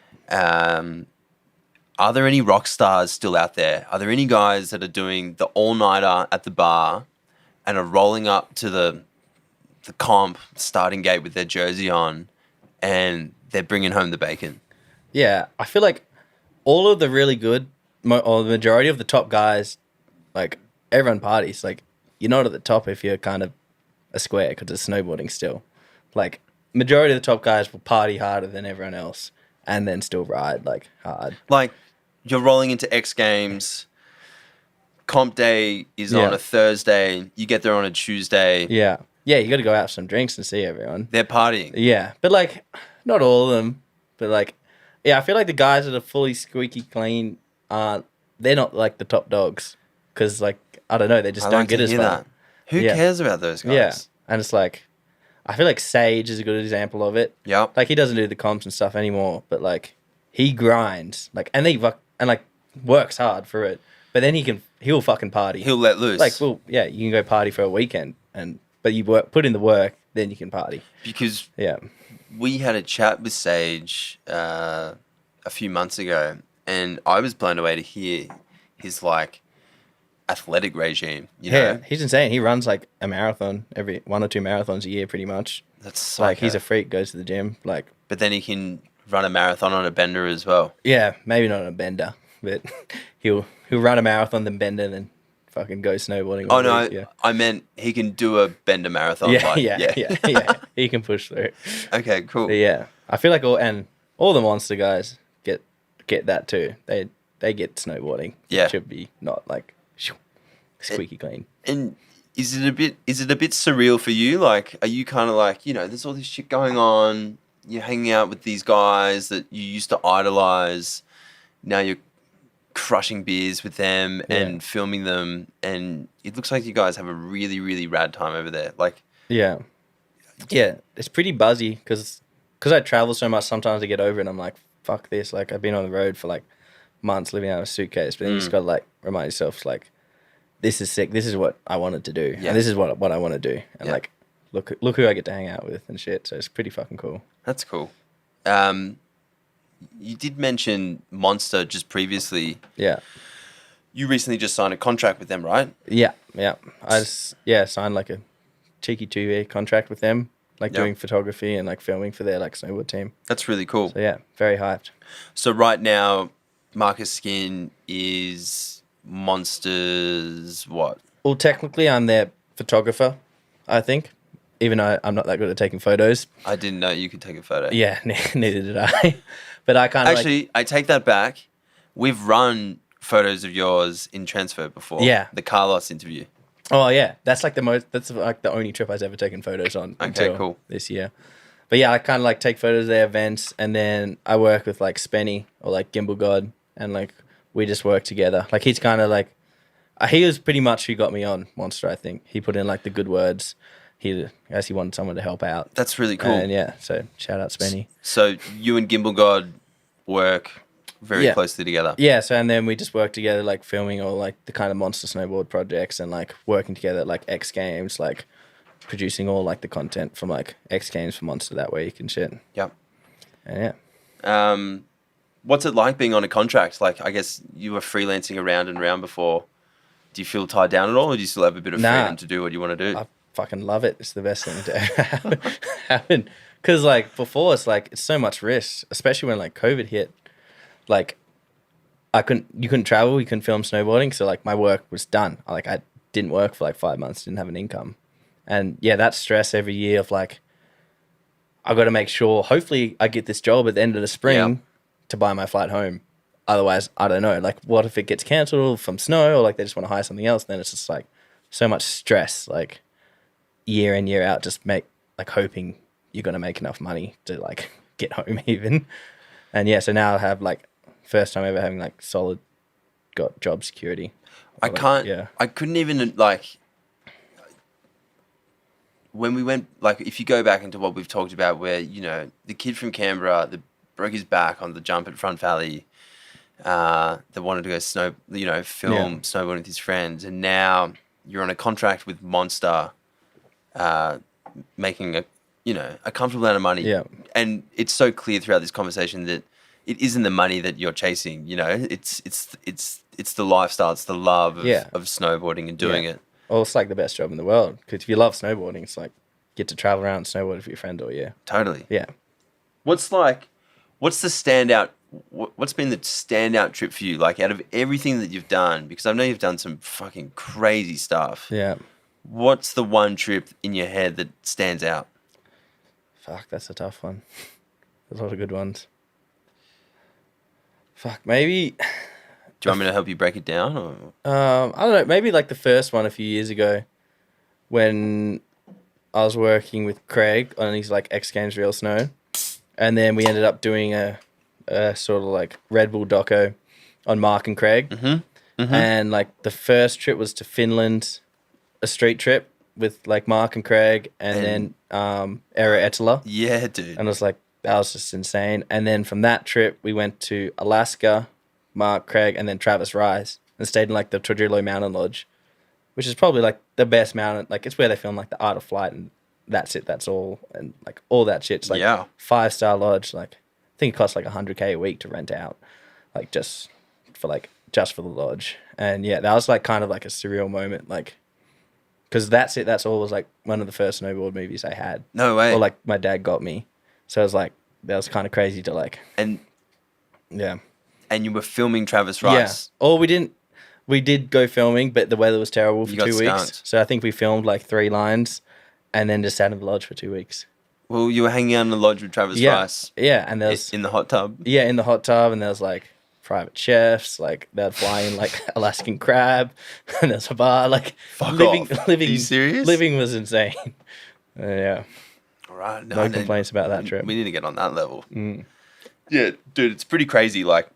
S1: Are there any rock stars still out there? Are there any guys that are doing the all-nighter at the bar and are rolling up to the comp starting gate with their jersey on and they're bringing home the bacon?
S2: Yeah, I feel like all of the really good, or the majority of the top guys, like everyone parties. Like you're not at the top if you're kind of a square because it's snowboarding still. Like majority of the top guys will party harder than everyone else and then still ride like hard.
S1: Like you're rolling into X Games, comp day is on a Thursday, you get there on a Tuesday.
S2: Yeah. Yeah, you got to go out for some drinks and see everyone.
S1: They're partying.
S2: Yeah, but like not all of them, but like yeah, I feel like the guys that are fully squeaky clean they're not like the top dogs because like I don't know, they just don't get as far.
S1: Who cares about those guys?
S2: Yeah, and it's like I feel like Sage is a good example of it.
S1: Yeah,
S2: like he doesn't do the comps and stuff anymore, but like he grinds like and like works hard for it. But then he'll fucking party.
S1: He'll let loose.
S2: Like well, yeah, you can go party for a weekend but you put in the work, then you can party.
S1: Because
S2: yeah.
S1: We had a chat with Sage a few months ago, and I was blown away to hear his like athletic regime. You know?
S2: He's insane. He runs like a marathon every 1 or 2 marathons a year, pretty much.
S1: That's
S2: like he's a freak. Goes to the gym, like.
S1: But then he can run a marathon on a bender as well.
S2: Yeah, maybe not on a bender, but he'll run a marathon, then bender, then fucking go snowboarding.
S1: Oh no, yeah. I meant he can do a bender marathon.
S2: Yeah. He can push through.
S1: Okay, cool.
S2: But yeah, I feel like all the monster guys get that too. They get snowboarding.
S1: Yeah,
S2: it should be not like squeaky clean.
S1: And is it a bit surreal for you? Like, are you kind of like, you know, there's all this shit going on. You're hanging out with these guys that you used to idolize. Now you're crushing beers with them and filming them, and it looks like you guys have a really, really rad time over there. Like, yeah,
S2: it's pretty buzzy because I travel so much. Sometimes I get over it and I'm like, fuck this. Like, I've been on the road for like months living out of a suitcase, but then you just gotta like remind yourself like, this is sick. This is what I wanted to do, and this is what I want to do, and like, look who I get to hang out with and shit. So it's pretty fucking cool.
S1: That's cool. You did mention Monster just previously.
S2: Yeah.
S1: You recently just signed a contract with them, right?
S2: Yeah. I just signed like a cheeky 2-year contract with them, like doing photography and like filming for their like snowboard team.
S1: That's really cool.
S2: So yeah, very hyped.
S1: So right now, Marcus Skin is Monster's what?
S2: Well, technically I'm their photographer, I think. Even though I'm not that good at taking photos.
S1: I didn't know you could take a photo.
S2: Yeah, neither did I. But I kind of
S1: actually, I take that back. We've run photos of yours in transfer before.
S2: Yeah,
S1: the Carlos interview.
S2: Oh yeah, that's like the only trip I've ever taken photos on.
S1: Okay, cool.
S2: This year, but yeah, I kind of like take photos of their events, and then I work with like Spenny or like Gimbal God, and like we just work together. Like he's kind of like he was pretty much who got me on Monster. I think he put in like the good words. I guess he wanted someone to help out.
S1: That's really cool.
S2: And yeah, so shout out Spenny.
S1: So you and Gimbal God work very closely together.
S2: Yeah, so and then we just work together like filming all like the kind of monster snowboard projects and like working together at like X Games, like producing all like the content from like X Games for Monster that week and shit.
S1: Yep.
S2: And yeah.
S1: What's it like being on a contract? Like, I guess you were freelancing around and around before. Do you feel tied down at all, or do you still have a bit of freedom to do what you want to do?
S2: I fucking love it. It's the best thing to ever happen. Because like before, it's like it's so much risk, especially when like COVID hit. Like, you couldn't travel, you couldn't film snowboarding, so like my work was done. I didn't work for like 5 months, didn't have an income, and yeah, that stress every year of like, I got to make sure. Hopefully, I get this job at the end of the spring to buy my flight home. Otherwise, I don't know. Like, what if it gets cancelled from snow, or like they just want to hire something else? Then it's just like so much stress, like year in year out, just hoping you're gonna make enough money to like get home even. And yeah, so now I have like first time ever having like solid got job security.
S1: I couldn't even like when we went, like, if you go back into what we've talked about, where, you know, the kid from Canberra that broke his back on the jump at Front Valley, that wanted to go film snowboarding with his friends, and now you're on a contract with Monster, making a comfortable amount of money.
S2: Yeah.
S1: And it's so clear throughout this conversation that it isn't the money that you're chasing, you know, it's the lifestyle, it's the love of snowboarding and doing it.
S2: Well, it's like the best job in the world, because if you love snowboarding, it's like get to travel around and snowboard with your friend all year.
S1: Totally.
S2: Yeah.
S1: What's the standout? What's been the standout trip for you? Like, out of everything that you've done, because I know you've done some fucking crazy stuff.
S2: Yeah.
S1: What's the one trip in your head that stands out?
S2: Fuck, that's a tough one. There's a lot of good ones. Fuck, maybe.
S1: Do you want me to help you break it down? Or?
S2: I don't know. Maybe like the first one a few years ago, when I was working with Craig on his like X Games Real Snow, and then we ended up doing a sort of like Red Bull doco on Mark and Craig, and like the first trip was to Finland, a street trip with like Mark and Craig, and then Eero Ettila.
S1: Yeah, dude.
S2: And it was like, that was just insane. And then from that trip, we went to Alaska, Mark, Craig, and then Travis Rise, and stayed in like the Tordrillo Mountain Lodge, which is probably like the best mountain. Like, it's where they film like The Art of Flight, and that's it. That's all. And like all that shit's like 5-star lodge. Like, I think it costs like $100K a week to rent out, like just for the lodge. And yeah, that was like kind of like a surreal moment. Like, because that's it. That's all. Was like one of the first snowboard movies I had.
S1: No way.
S2: Or like my dad got me. So it was like, that was kind of crazy to like.
S1: And
S2: yeah.
S1: And you were filming Travis Rice.
S2: Yeah. Or we did go filming, but the weather was terrible for 2 weeks.
S1: Skunked.
S2: So I think we filmed like 3 lines and then just sat in the lodge for 2 weeks.
S1: Well, you were hanging out in the lodge with Travis Rice.
S2: Yeah. And there was.
S1: In the hot tub.
S2: Yeah, in the hot tub. And there was like private chefs, like they'd fly in like Alaskan crab, and there's a bar. Like, living.
S1: Are you serious?
S2: Living was insane. Yeah.
S1: All right.
S2: No complaints about that trip.
S1: We need to get on that level. Yeah, dude, it's pretty crazy. Like,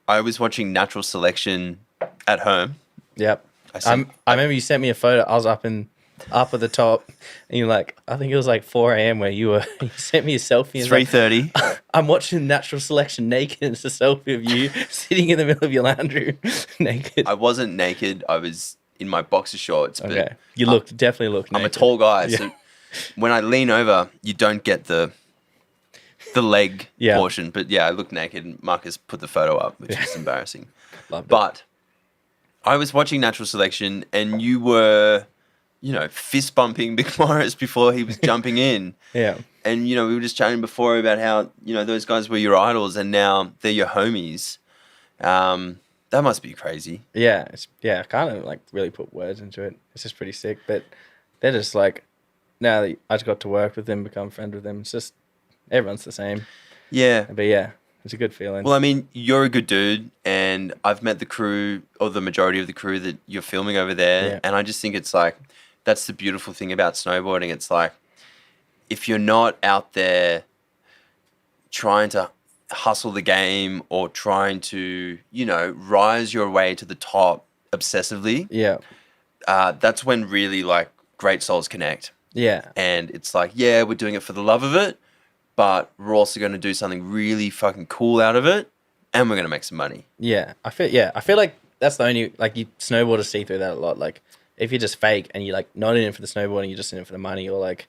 S1: I was watching Natural Selection at home.
S2: Yep. I remember you sent me a photo. I was up at the top, and you're like, I think it was like 4 a.m. where you were. You sent me a selfie.
S1: 3:30.
S2: Like, I'm watching Natural Selection naked. And it's a selfie of you sitting in the middle of your lounge room naked.
S1: I wasn't naked. I was in my boxer shorts. But
S2: okay. You definitely look naked.
S1: I'm a tall guy, so when I lean over, you don't get the leg portion. But yeah, I look naked. Marcus put the photo up, which is embarrassing.
S2: Loved it.
S1: But I was watching Natural Selection, and you were, fist bumping McMorris before he was jumping in.
S2: Yeah.
S1: And, we were just chatting before about how, those guys were your idols and now they're your homies. That must be crazy.
S2: Yeah. I kind of like really put words into it. It's just pretty sick. But they're just like, now that I just got to work with them, become friends with them, it's just, everyone's the same. Yeah. But yeah, it's a good feeling.
S1: Well, I mean, you're a good dude, and I've met the crew, or the majority of the crew that you're filming over there. Yeah. And I just think it's like, that's the beautiful thing about snowboarding. It's like, if you're not out there trying to hustle the game or trying to, rise your way to the top obsessively, that's when really like great souls connect.
S2: Yeah.
S1: And it's like, yeah, we're doing it for the love of it, but we're also going to do something really fucking cool out of it, and we're going to make some money.
S2: Yeah. I feel like that's the only, like, you snowboarders see through that a lot. Like, if you're just fake and you're like not in it for the snowboarding, you're just in it for the money, or like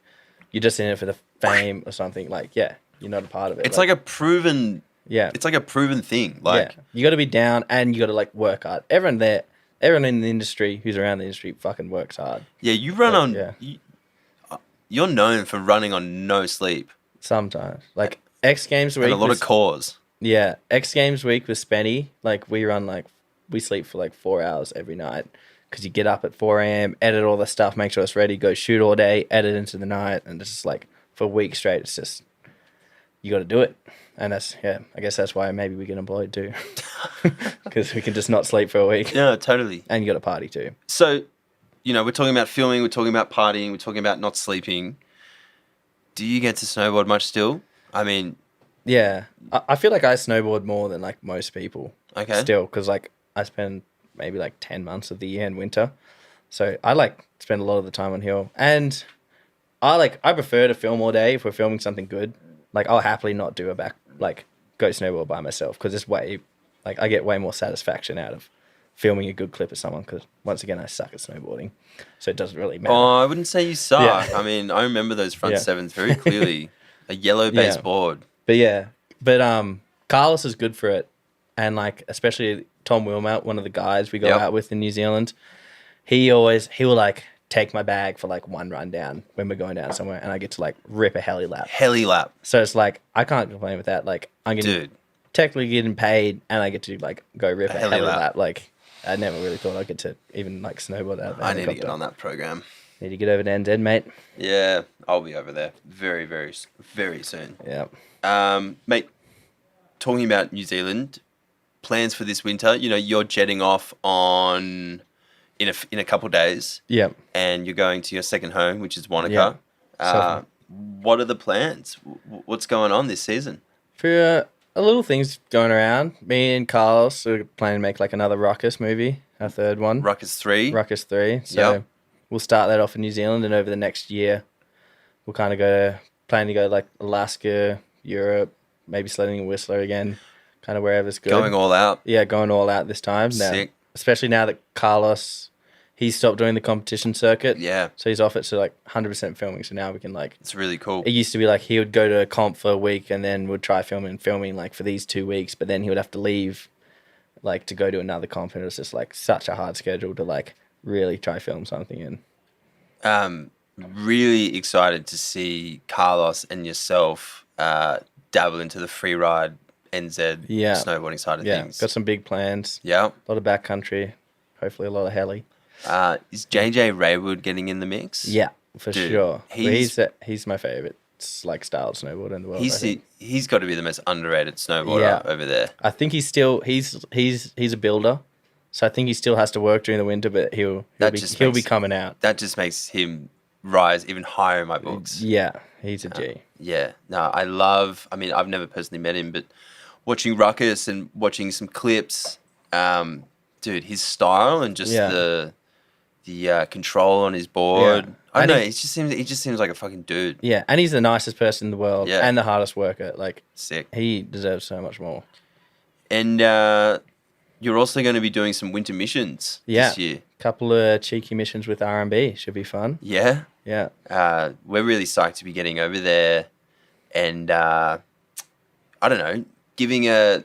S2: you're just in it for the fame or something, like, yeah, you're not a part of it.
S1: It's like a proven it's like a proven thing. Like,
S2: you got to be down and you got to like work hard. Everyone in the industry who's around the industry fucking works hard.
S1: Yeah, you run on you're known for running on no sleep.
S2: Sometimes. Like X Games week.
S1: And a lot of cores.
S2: Yeah. X Games week with Spenny, like we sleep for like 4 hours every night, because you get up at 4 a.m, edit all the stuff, make sure it's ready, go shoot all day, edit into the night, and it's just like for weeks straight, it's just, you got to do it. And that's, I guess that's why maybe we get employed too, because we can just not sleep for a week.
S1: Yeah, totally.
S2: And you got to party too.
S1: So, we're talking about filming, we're talking about partying, we're talking about not sleeping. Do you get to snowboard much still? I mean...
S2: Yeah. I feel like I snowboard more than like most people.
S1: Okay.
S2: Still, because like I spend maybe like 10 months of the year in winter. So I like spend a lot of the time on hill. And I prefer to film all day if we're filming something good. Like I'll happily not do go snowboard by myself because it's I get way more satisfaction out of filming a good clip of someone because once again I suck at snowboarding, so it doesn't really matter.
S1: Oh, I wouldn't say you suck.
S2: Yeah.
S1: I mean, I remember those front sevens very clearly. A yellow base board.
S2: But Carlos is good for it, and like especially Tom Wilmot, one of the guys we go out with in New Zealand, he will like take my bag for like one run down when we're going down somewhere, and I get to like rip a heli lap. So it's like I can't complain with that. Like I'm getting technically getting paid, and I get to like go rip a heli lap. Like I never really thought I'd get to even like snowboard out of
S1: I need to get on that program.
S2: Need to get over to NZ, mate.
S1: Yeah, I'll be over there very, very, very soon.
S2: Yeah.
S1: Mate, talking about New Zealand, plans for this winter. You know, you're jetting off in a couple of days.
S2: Yeah.
S1: And you're going to your second home, which is Wanaka. Yeah. What are the plans? What's going on this season?
S2: For a little things going around. Me and Carlos are planning to make like another Ruckus movie, our third one.
S1: Ruckus 3.
S2: Ruckus 3. So we'll start that off in New Zealand, and over the next year, we'll kind of plan to go like Alaska, Europe, maybe sledding in Whistler again, kind of wherever's good.
S1: Going all out.
S2: Yeah, going all out this time.
S1: Sick.
S2: Now, especially now that Carlos, he's stopped doing the competition circuit.
S1: Yeah.
S2: So he's off it to like 100% filming. So now we can like...
S1: It's really cool.
S2: It used to be like he would go to a comp for a week and then would try filming like for these 2 weeks, but then he would have to leave like to go to another comp, and it was just like such a hard schedule to like really try film something in.
S1: Really excited to see Carlos and yourself dabble into the free ride NZ snowboarding side of things.
S2: Got some big plans.
S1: Yeah.
S2: A lot of backcountry, hopefully a lot of heli.
S1: Is JJ Raywood getting in the mix?
S2: Yeah, for sure. He's my favourite like style snowboarder in the world.
S1: He's got to be the most underrated snowboarder over there.
S2: I think he's a builder. So I think he still has to work during the winter, but he'll be coming out.
S1: That just makes him rise even higher in my books.
S2: Yeah, he's a G.
S1: Yeah. No, I've never personally met him, but watching Ruckus and watching some clips, dude, his style and just the control on his board.
S2: Yeah.
S1: I don't know, he just seems like a fucking dude.
S2: Yeah, and he's the nicest person in the world and the hardest worker. Like,
S1: sick.
S2: He deserves so much more.
S1: And you're also going to be doing some winter missions this year.
S2: Couple of cheeky missions with R&B. Should be fun.
S1: Yeah?
S2: Yeah.
S1: We're really psyched to be getting over there and, I don't know, giving a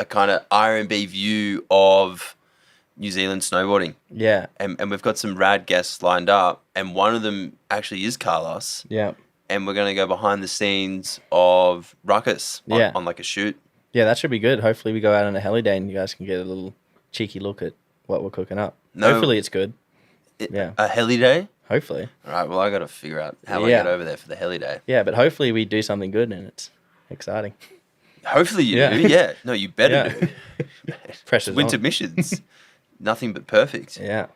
S1: kind of R&B view of New Zealand snowboarding.
S2: Yeah.
S1: And we've got some rad guests lined up, and one of them actually is Carlos.
S2: Yeah.
S1: And we're going to go behind the scenes of Ruckus on like a shoot.
S2: Yeah, that should be good. Hopefully we go out on a heli day and you guys can get a little cheeky look at what we're cooking up. Hopefully it's good.
S1: A heli day?
S2: Hopefully.
S1: All right, well, I got to figure out how I get over there for the heli day.
S2: Yeah, but hopefully we do something good and it's exciting.
S1: Hopefully you do, yeah. No, you better do.
S2: Pressure's
S1: winter
S2: on.
S1: missions. Nothing but perfect.
S2: Yeah.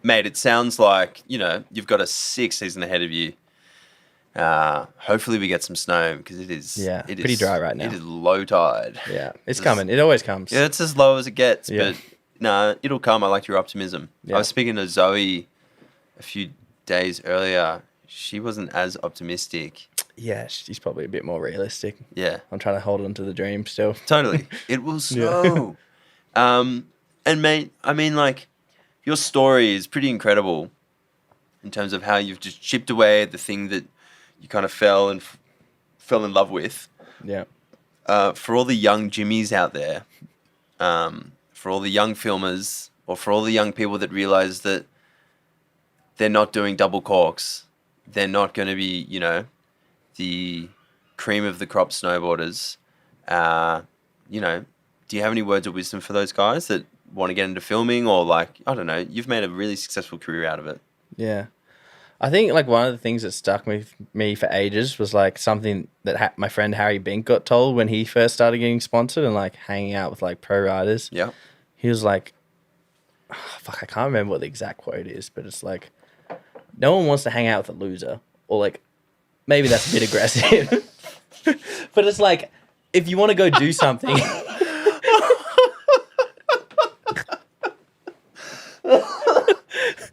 S1: Mate, it sounds like, you've got a sick season ahead of you. Hopefully we get some snow because it is
S2: pretty dry right now.
S1: It is low tide.
S2: Yeah, it's coming. It always comes.
S1: Yeah, it's as low as it gets, but no, it'll come. I like your optimism. I was speaking to Zoe a few days earlier. She wasn't as optimistic.
S2: Yeah, she's probably a bit more realistic.
S1: Yeah.
S2: I'm trying to hold on to the dream still.
S1: Totally. It will snow. And mate, I mean, like, your story is pretty incredible in terms of how you've just chipped away at the thing that you kind of fell in love with.
S2: Yeah.
S1: For all the young Jimmies out there, for all the young filmers, or for all the young people that realize that they're not doing double corks, they're not going to be, the cream of the crop snowboarders. Do you have any words of wisdom for those guys that want to get into filming, or like, I don't know, you've made a really successful career out of it?
S2: Yeah. I think like one of the things that stuck with me for ages was like something that my friend Harry Bink got told when he first started getting sponsored and like hanging out with like pro riders.
S1: Yeah. He
S2: was like, I can't remember what the exact quote is, but it's like, no one wants to hang out with a loser, or like, maybe that's a bit aggressive, but it's like, if you want to go do something.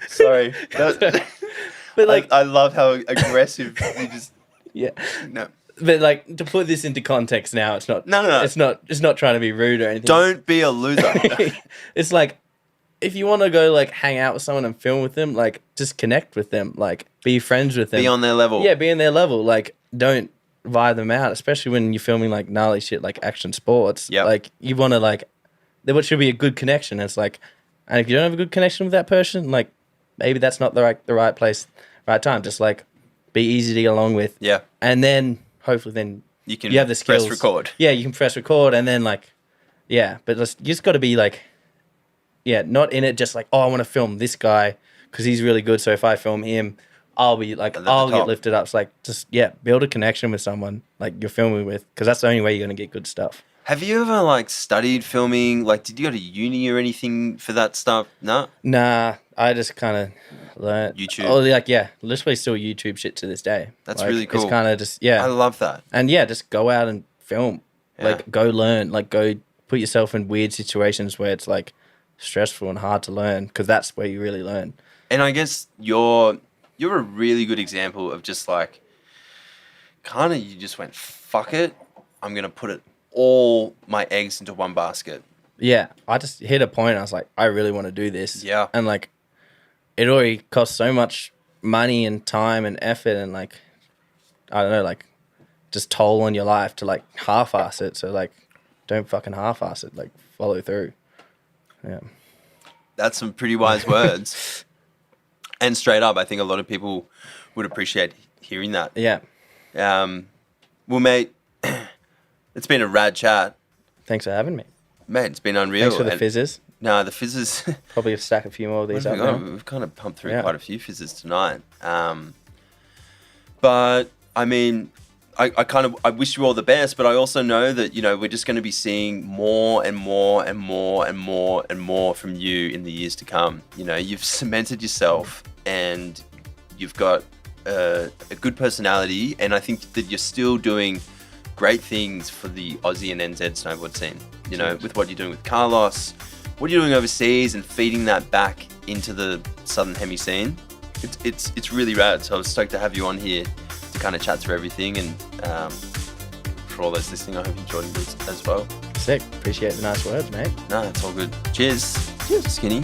S1: Sorry.
S2: But like,
S1: I love how aggressive you just.
S2: yeah.
S1: No.
S2: But like to put this into context now, it's not.
S1: No.
S2: It's not trying to be rude or anything.
S1: Don't be a loser.
S2: It's like if you want to go like hang out with someone and film with them, like just connect with them, like be friends with them,
S1: Be on their level.
S2: Yeah, be in their level. Like don't vibe them out, especially when you're filming like gnarly shit like action sports.
S1: Yep.
S2: Like you want to like there should be a good connection. It's like, and if you don't have a good connection with that person, like maybe that's not the right place, right time. Just like be easy to get along with.
S1: Yeah.
S2: And then hopefully then
S1: You can
S2: you have the skills.
S1: press record.
S2: Yeah, you can press record and then like, yeah, but you just got to be like, yeah, not in it just like, oh, I want to film this guy because he's really good. So if I film him, I'll be like, I'll get lifted up. It's like, just, yeah, build a connection with someone like you're filming with because that's the only way you're going to get good stuff.
S1: Have you ever like studied filming? Like, did you go to uni or anything for that stuff? No.
S2: Nah, I just kind of learned.
S1: YouTube.
S2: Oh, like, yeah, literally still YouTube shit to this day.
S1: That's
S2: like,
S1: really cool.
S2: It's kind of just, yeah.
S1: I love that.
S2: And yeah, just go out and film.
S1: Yeah.
S2: Like, go learn. Like, go put yourself in weird situations where it's like stressful and hard to learn because that's where you really learn.
S1: And I guess you're a really good example of just like, kind of you just went, fuck it. I'm going to put all my eggs into one basket.
S2: Yeah, I just hit a point. I was like, I really want to do this.
S1: Yeah.
S2: And like, it already costs so much money and time and effort and like, I don't know, like, just toll on your life to like half-ass it. So like, don't fucking half-ass it. Like, follow through. Yeah.
S1: That's some pretty wise words. And straight up, I think a lot of people would appreciate hearing that.
S2: Yeah.
S1: Well, mate, it's been a rad chat.
S2: Thanks for having me.
S1: Mate, it's been unreal.
S2: Thanks for the fizzes.
S1: No, the fizzes.
S2: Probably stack a few more of these up now.
S1: We've kind of pumped through quite a few fizzes tonight. But I mean, I wish you all the best, but I also know that, you know, we're just going to be seeing more and more and more and more and more from you in the years to come. You know, you've cemented yourself and you've got a good personality, and I think that you're still doing great things for the Aussie and NZ snowboard scene. You know, with what you're doing with Carlos, what you're doing overseas, and feeding that back into the Southern Hemi scene. It's really rad. So I was stoked to have you on here to kind of chat through everything, and for all those listening, I hope you enjoyed it as well.
S2: Sick. Appreciate the nice words, mate.
S1: No, it's all good. Cheers. Cheers, Skinny.